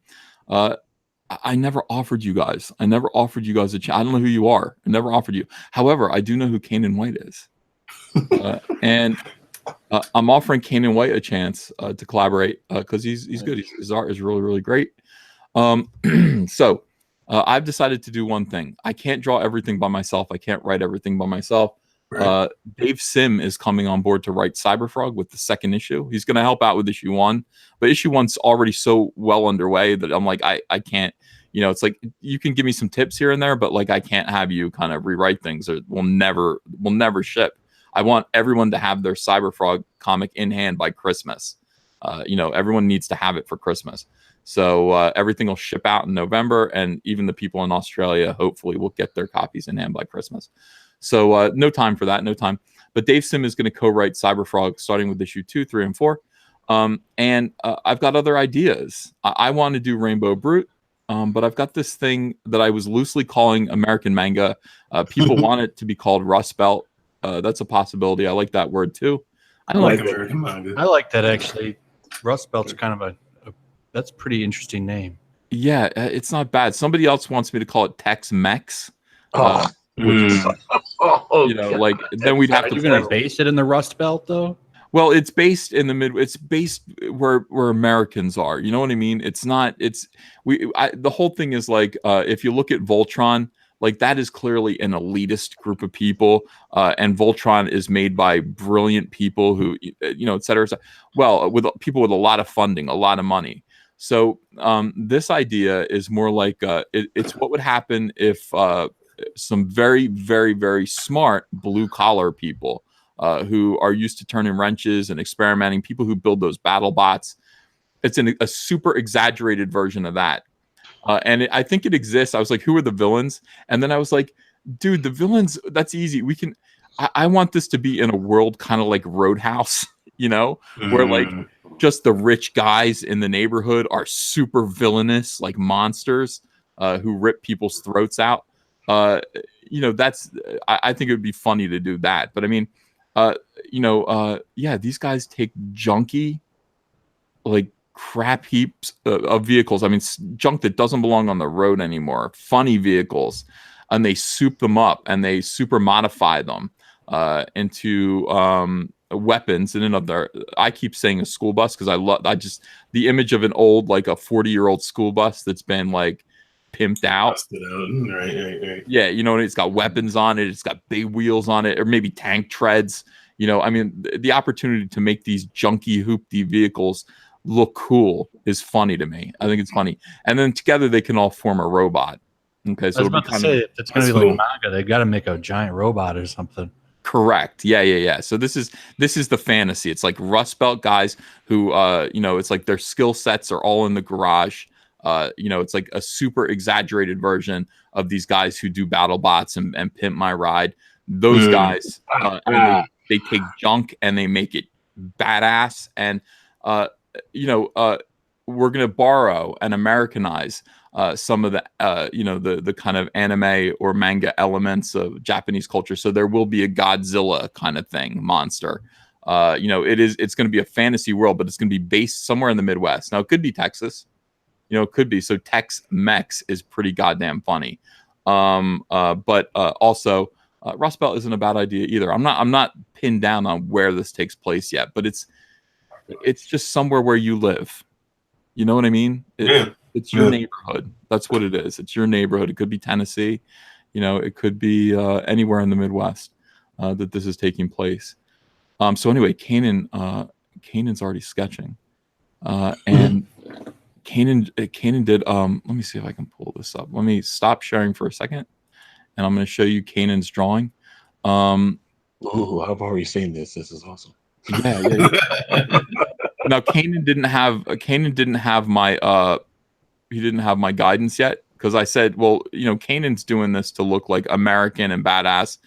I never offered you guys. I never offered you guys a chance. I don't know who you are. I never offered you. However, I do know who Kanan White is, and I'm offering Kanan White a chance to collaborate because he's good. His art is really really great. So I've decided to do one thing. I can't draw everything by myself. I can't write everything by myself. Right. Dave Sim is coming on board to write Cyberfrog with the second issue. He's going to help out with issue 1, but issue 1's already so well underway that I'm like, I can't, it's like you can give me some tips here and there, but like I can't have you kind of rewrite things or we'll never ship. I want everyone to have their Cyberfrog comic in hand by Christmas. Everyone needs to have it for Christmas. So everything will ship out in November, and even the people in Australia hopefully will get their copies in hand by Christmas. So no time for that, no time. But Dave Sim is going to co-write Cyberfrog starting with issue 2, 3, and 4. And I've got other ideas. I want to do Rainbow Brute, but I've got this thing that I was loosely calling American manga. People want it to be called Rust Belt. That's a possibility. I like that word too. I like American manga. I like that actually. Rust Belt's kind of that's a pretty interesting name. Yeah, it's not bad. Somebody else wants me to call it Tex-Mex. Which like then we'd have to. You're going to base it in the Rust Belt though? Well, it's based in the mid. It's based where Americans are. You know what I mean? It's not. The whole thing is like if you look at Voltron, like that is clearly an elitist group of people, and Voltron is made by brilliant people who, et cetera. Well, with people with a lot of funding, a lot of money. So this idea is more like it's what would happen if some very, very, very smart blue collar people who are used to turning wrenches and experimenting, people who build those battle bots. It's a super exaggerated version of that. I think it exists. I was like, who are the villains? And then I was like, dude, the villains, that's easy. I want this to be in a world kind of like Roadhouse, where like just the rich guys in the neighborhood are super villainous, like monsters who rip people's throats out. I think it would be funny to do that. But I mean, these guys take junky, like crap heaps of vehicles. I mean, junk that doesn't belong on the road anymore, funny vehicles, and they soup them up and they super modify them into weapons. And another, I keep saying a school bus because the image of an old, like a 40-year-old school bus that's been like pimped out. Right. Yeah, it's got weapons on it. It's got big wheels on it, or maybe tank treads. I mean, the opportunity to make these junky, hoopty vehicles look cool is funny to me. I think it's funny. And then together they can all form a robot. Okay, so I was about to say, if it's going to be like manga, they got to make a giant robot or something. Correct. Yeah. So this is the fantasy. It's like Rust Belt guys who, it's like their skill sets are all in the garage. It's like a super exaggerated version of these guys who do battle bots and Pimp My Ride. Those guys, they take junk and they make it badass. And, we're going to borrow and Americanize some of the, the kind of anime or manga elements of Japanese culture. So there will be a Godzilla kind of thing, monster. It's going to be a fantasy world, but it's going to be based somewhere in the Midwest. Now, it could be Texas. It could be. So Tex-Mex is pretty goddamn funny. But also, Rust Belt isn't a bad idea either. I'm not pinned down on where this takes place yet, but it's just somewhere where you live. You know what I mean? It's your neighborhood. That's what it is. It's your neighborhood. It could be Tennessee. It could be anywhere in the Midwest that this is taking place. So anyway, Kanan's already sketching, and Kanan did. Let me see if I can pull this up. Let me stop sharing for a second, and I'm going to show you Kanan's drawing. Ooh, I've already seen this. This is awesome. Yeah. Now Kanan didn't have my guidance yet, because I said, well, Kanan's doing this to look like American and badass,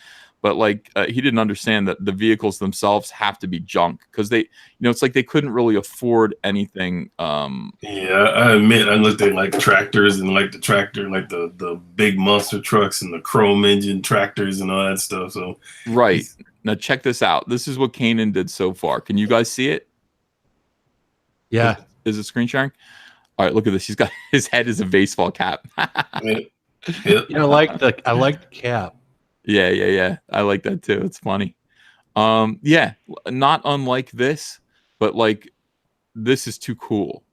but like he didn't understand that the vehicles themselves have to be junk because they, it's like they couldn't really afford anything. Yeah, I admit I looked at like tractors and like the tractor, like the big monster trucks and the chrome engine tractors and all that stuff. So Right. Now check this out. This is what Kanan did so far. Can you guys see it? Yeah. Is it screen sharing? All right, look at this. He's got his head is a baseball cap. yeah. I like the cap. Yeah. I like that too. It's funny. Yeah, not unlike this, but like this is too cool.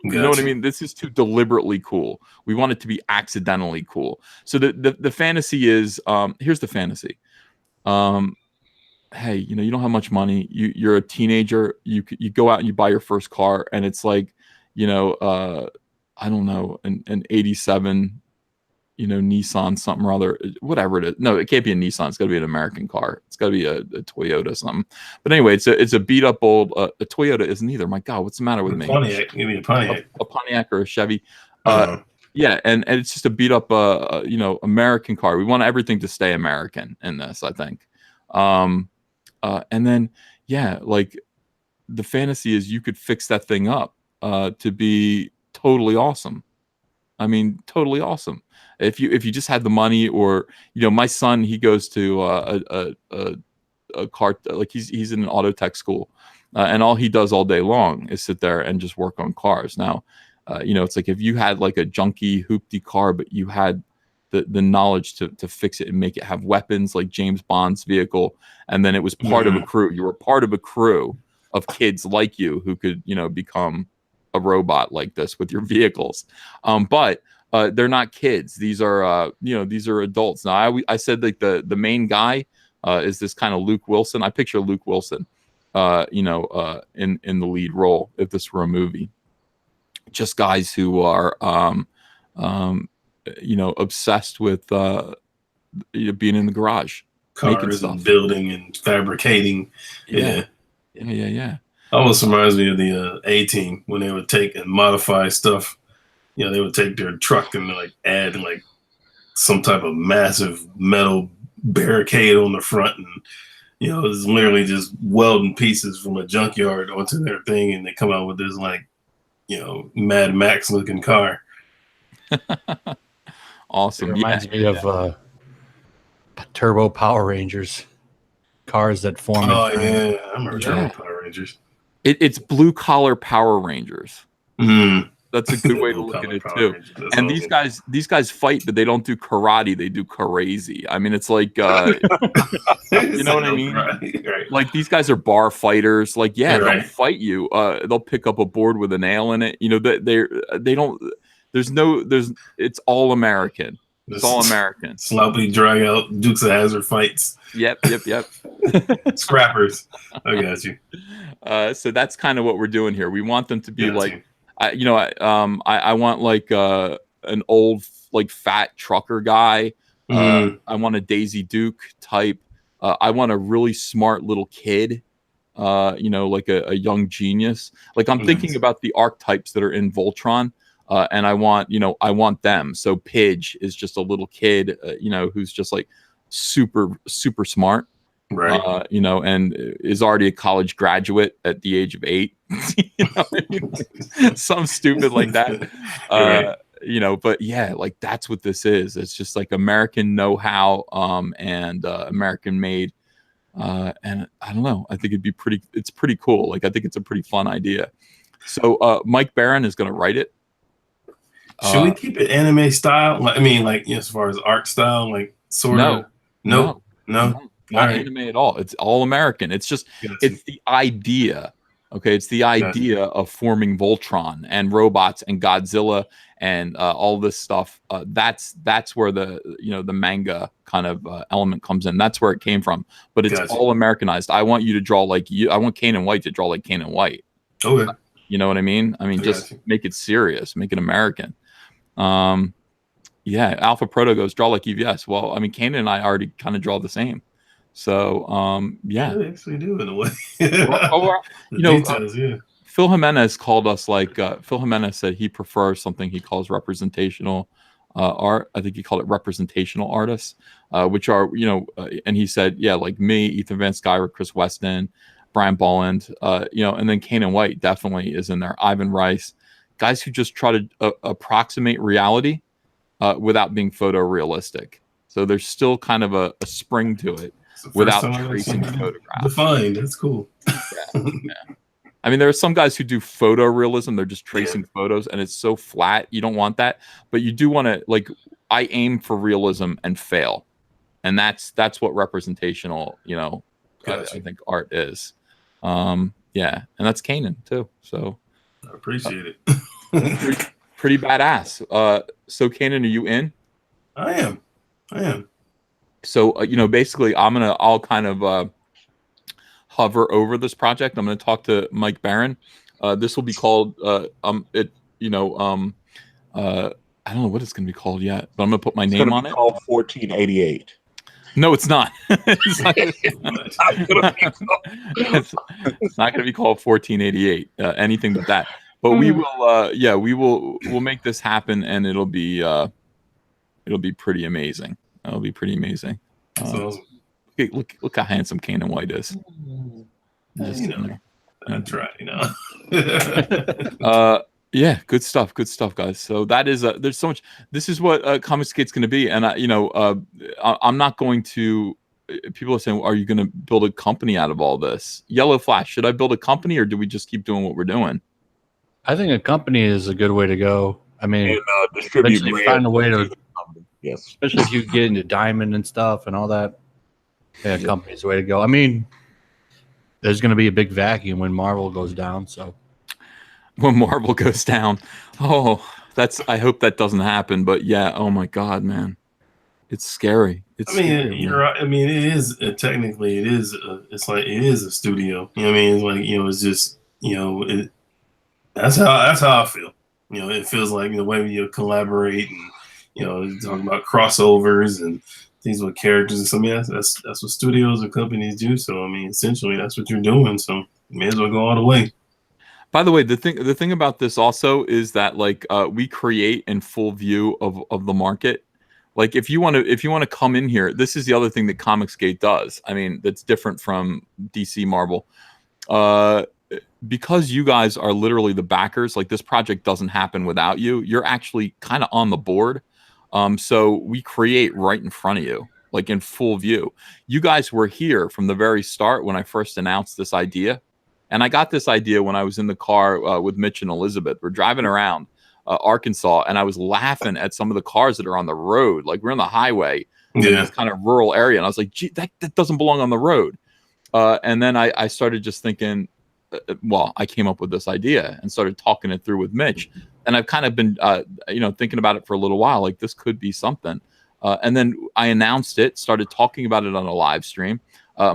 You know what I mean? This is too deliberately cool. We want it to be accidentally cool. So the fantasy is here's the fantasy. Hey, you don't have much money. You're a teenager. You go out and you buy your first car, and it's like, I don't know, an 87, Nissan something or other, whatever it is. No, it can't be a Nissan. It's got to be an American car. It's got to be a Toyota something. But anyway, it's a beat up old. A Toyota isn't either. My God, what's the matter with me? Pontiac. Give me a Pontiac. A Pontiac or a Chevy. Yeah, and it's just a beat up, American car. We want everything to stay American in this, I think. And then, yeah, like the fantasy is you could fix that thing up to be totally awesome. I mean, totally awesome. If you just had the money, or my son, he goes to a car, like he's in an auto tech school, and all he does all day long is sit there and just work on cars. Now, it's like if you had like a junky hoopty car, but you had the knowledge to fix it and make it have weapons like James Bond's vehicle, and then it was part of a crew. You were part of a crew of kids like you who could become a robot like this with your vehicles. But they're not kids. These are these are adults. Now I said like the main guy is this kind of Luke Wilson. I picture Luke Wilson in the lead role if this were a movie. Just guys who are obsessed with being in the garage, making stuff, and building and fabricating. Yeah. Almost reminds me of the A-Team when they would take and modify stuff. They would take their truck and like add like some type of massive metal barricade on the front, and it was literally just welding pieces from a junkyard onto their thing, and they come out with this like Mad Max looking car. Awesome. It reminds me of Turbo Power Rangers cars that form. Oh yeah, I remember Turbo Power Rangers. It's blue collar Power Rangers. That's a good way to look at it too. And these guys fight, but they don't do karate. They do crazy. I mean, it's like you know what I mean? Right. Like these guys are bar fighters. Like they'll fight you. They'll pick up a board with a nail in it. They don't. It's all American. It's all American. Sloppy, drag out Dukes of Hazzard fights. Yep. Scrappers. I got you. So that's kind of what we're doing here. We want them to be I want like an old like fat trucker guy. I want a Daisy Duke type. I want a really smart little kid. Like a young genius. Like I'm thinking about the archetypes that are in Voltron. And I want them. So Pidge is just a little kid, who's just like super, super smart, Right. And is already a college graduate at the age of 8, something stupid like that. But yeah, like that's what this is. It's just like American know-how, and American made. And I don't know. I think it's pretty cool. Like I think it's a pretty fun idea. So Mike Barron is going to write it. Should we keep it anime style? As far as art style, like sort of. No. Not anime at all. It's all American. It's just it's the idea. Okay, it's the idea of forming Voltron and robots and Godzilla and all this stuff. That's where the manga kind of element comes in. That's where it came from. But it's all Americanized. I want you to draw like you. I want Kanan White to draw like Kanan White. Okay. You know what I mean? I mean, just make it serious, make it American. Alpha Proto goes draw like EVS. Well, I mean, Kanan and I already kind of draw the same. So, yeah, they actually do in a way. Details, Phil Jimenez called us Phil Jimenez said he prefers something he calls representational art. I think he called it representational artists, which are, and he said, yeah, like me, Ethan Van Sciver, Chris Weston, Brian Bolland, and then Kanan White definitely is in there. Ivan Rice, guys who just try to approximate reality without being photorealistic. So there's still kind of a spring to it without tracing photographs. Defined. That's cool. Yeah. I mean, there are some guys who do photorealism. They're just tracing photos, and it's so flat. You don't want that, but you do want to, like, I aim for realism and fail, and that's what representational, Gotcha. I think art is. And that's Kanan too. So I appreciate it. pretty badass. So Kanan, are you in? I am. So basically, I'll kind of hover over this project. I'm going to talk to Mike Barron. This will be called I don't know what it's going to be called yet, but I'm going to put my name on it. Called 1488. No, it's not. It's not going to be called 1488. Anything but that. But we will. We'll make this happen, and it'll be pretty amazing. It'll be pretty amazing. Awesome. Look how handsome Kanan White is. Just, that's right. Yeah, good stuff, guys. So that is there's so much. This is what ComicsGate's going to be, and I'm not going to. People are saying, "Are you going to build a company out of all this?" Yellow Flash, should I build a company, or do we just keep doing what we're doing? I think a company is a good way to go. I mean, distribute, find a way to. Yes, especially if you get into diamond and stuff and all that. Yeah, company's the way to go. I mean, there's going to be a big vacuum when Marvel goes down. So when Marvel goes down, I hope that doesn't happen. But yeah, oh my God, man, it's scary. You're right. I mean, it is technically it is. It's like it is a studio. You know what I mean? It's like it's just that's how I feel. It feels like the way you collaborate and talking about crossovers and things with characters and something. That's what studios or companies do. So I mean, essentially, that's what you're doing. So you may as well go all the way. By the way, the thing about this also is that we create in full view of the market. Like if you want to come in here, this is the other thing that ComicsGate does. I mean, that's different from DC Marvel. Because you guys are literally the backers, like this project doesn't happen without you. You're actually kind of on the board. So we create right in front of you, like in full view. You guys were here from the very start when I first announced this idea. And I got this idea when I was in the car with Mitch and Elizabeth. We're driving around Arkansas, and I was laughing at some of the cars that are on the road. Like we're on the highway in this kind of rural area. And I was like, gee, that doesn't belong on the road. And then I started just thinking, I came up with this idea and started talking it through with Mitch. And I've kind of been, thinking about it for a little while. Like this could be something. And then I announced it, started talking about it on a live stream.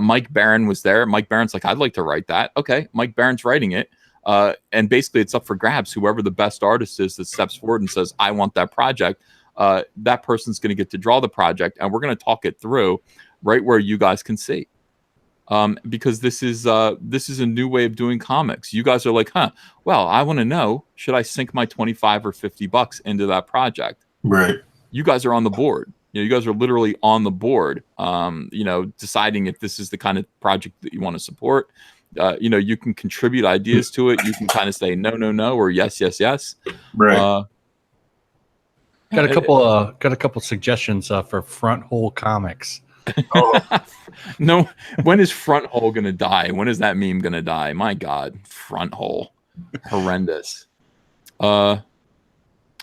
Mike Barron was there. Mike Barron's like, I'd like to write that. Okay, Mike Barron's writing it. And basically it's up for grabs. Whoever the best artist is that steps forward and says, I want that project, that person's going to get to draw the project. And we're going to talk it through right where you guys can see. Because this is a new way of doing comics. You guys are like, well, I want to know, should I sink my $25 or $50 into that project? Right. You guys are on the board. You guys are literally on the board, deciding if this is the kind of project that you want to support. You can contribute ideas to it. You can kind of say no, or yes. Right. Got a couple suggestions for Front Hole Comics. No, when is Front Hole gonna die? When is that meme gonna die? My God, Front Hole, horrendous.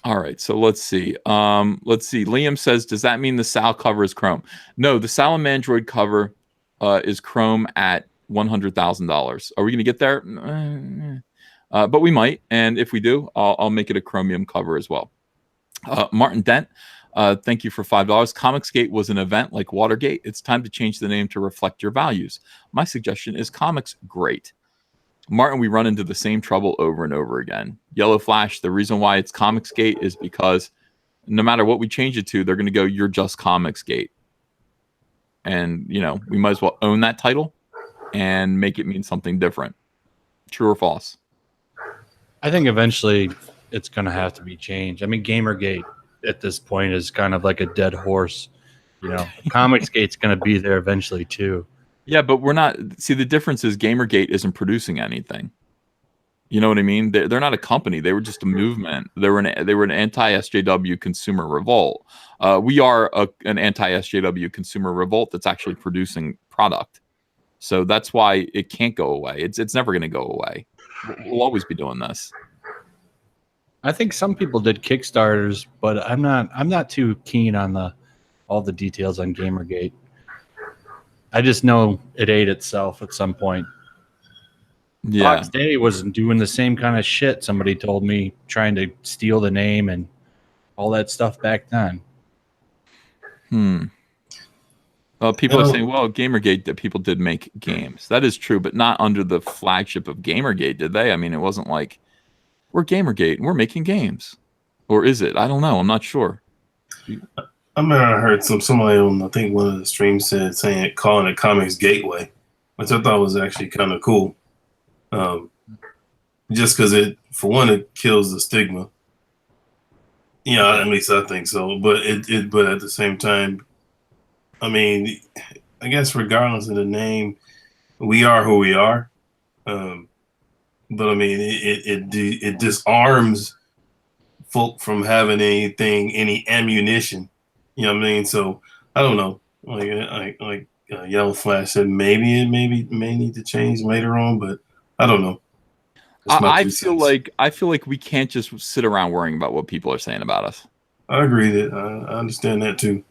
All right, so let's see. Liam says, does that mean the Sal cover is chrome? No, the Salamandroid cover is chrome at $100,000. Are we gonna get there? But we might, and if we do, I'll make it a chromium cover as well. Martin Dent, thank you for $5. ComicsGate was an event like Watergate. It's time to change the name to reflect your values. My suggestion is Comics Great. Martin, we run into the same trouble over and over again. Yellow Flash, the reason why it's ComicsGate is because no matter what we change it to, they're going to go, you're just ComicsGate. And, we might as well own that title and make it mean something different. True or false? I think eventually it's going to have to be changed. I mean, Gamergate, at this point is kind of like a dead horse. You know, ComicsGate's going to be there eventually too. Yeah, but we're not. See, the difference is GamerGate isn't producing anything. You know what I mean? They're not a company. They were just a movement. They were an anti-SJW consumer revolt. We are an anti-SJW consumer revolt that's actually producing product. So that's why it can't go away. It's never going to go away. We'll always be doing this. I think some people did Kickstarters, but I'm not too keen on all the details on GamerGate. I just know it ate itself at some point. Yeah. Fox Day was doing the same kind of shit. Somebody told me, trying to steal the name and all that stuff back then. Well, people are saying, well, GamerGate, that people did make games. That is true, but not under the flagship of GamerGate, did they? I mean, it wasn't like, we're GamerGate and we're making games. Or is it? I don't know. I'm not sure. I remember I heard somebody on, I think one of the streams calling it Comics Gateway, which I thought was actually kind of cool. Just because it kills the stigma. Yeah, at least I think so. But but at the same time, I mean, I guess regardless of the name, we are who we are. But I mean, it disarms folk from having any ammunition. You know what I mean? So I don't know. Like Yellow Flash said, maybe it may need to change later on, but I don't know. I feel like we can't just sit around worrying about what people are saying about us. I agree that I understand that too.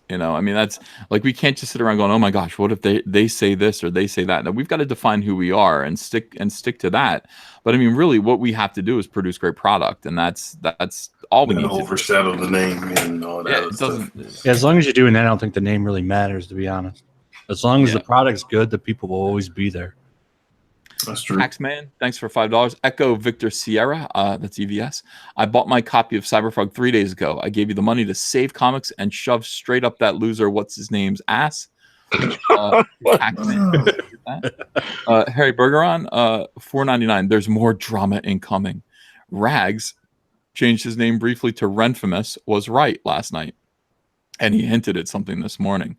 You know, I mean, that's like, we can't just sit around going, oh my gosh, what if they say this or they say that? Now, we've got to define who we are and stick to that. But I mean, really, what we have to do is produce great product, and that's all we need to overshadow the name and all that. Yeah, it doesn't. Yeah, as long as you're doing that, I don't think the name really matters, to be honest. As long as the product's good, the people will always be there. That's true. Taxman, thanks for $5. Echo Victor Sierra, that's EVS. I bought my copy of Cyberfrog 3 days ago. I gave you the money to save comics and shove straight up that loser, what's his name's ass. Taxman. Harry Bergeron, $4.99. There's more drama incoming. Rags changed his name briefly to Renfamous, was right last night, and he hinted at something this morning.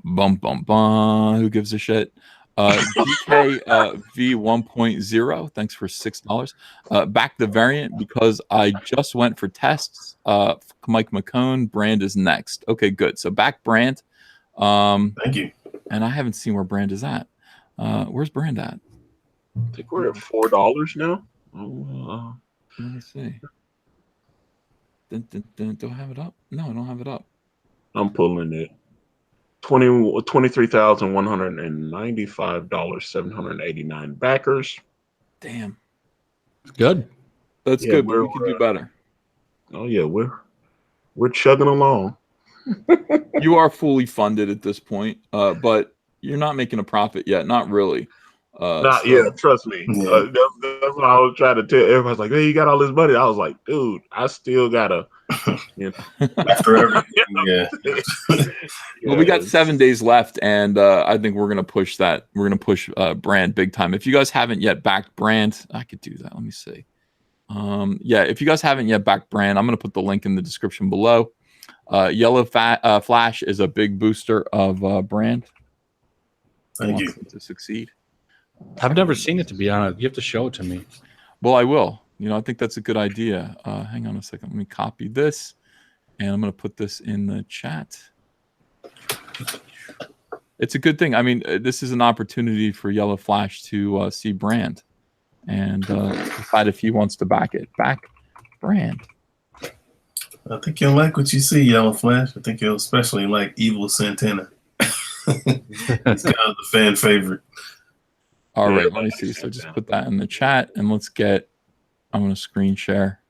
Bum bum bum. Who gives a shit? DK V 1.0, thanks for $6. Back the variant because I just went for tests. Mike McCone, Brand is next. Okay, good. So back Brand. Thank you. And I haven't seen where Brand is at. Where's Brand at? I think we're at $4 now. Let me see. Do I have it up? No, I don't have it up. I'm pulling it. $23,195, 789 backers. Damn. Good. That's good, but we can do better. Oh yeah, we're chugging along. You are fully funded at this point, but you're not making a profit yet. Not really. Trust me. Yeah. That's what I was trying to tell. Everybody's like, "Hey, you got all this money." I was like, "Dude, I still gotta." After everything, yeah. Well, we got 7 days left, and I think we're gonna push that. We're gonna push Brand big time. If you guys haven't yet backed Brand, I could do that. Let me see. If you guys haven't yet backed Brand, I'm gonna put the link in the description below. Yellow Flash is a big booster of Brand. Thank you. To succeed. I've never seen it, to be honest. You have to show it to me. Well, I will. You know, I think that's a good idea. Hang on a second. Let me copy this, and I'm going to put this in the chat. It's a good thing. I mean, this is an opportunity for Yellow Flash to see Brand and decide if he wants to back it. Back Brand. I think you'll like what you see, Yellow Flash. I think you'll especially like Evil Santana. He's kind of the fan favorite. All right, let me see. So just put that in the chat, and let's get. I'm going to screen share.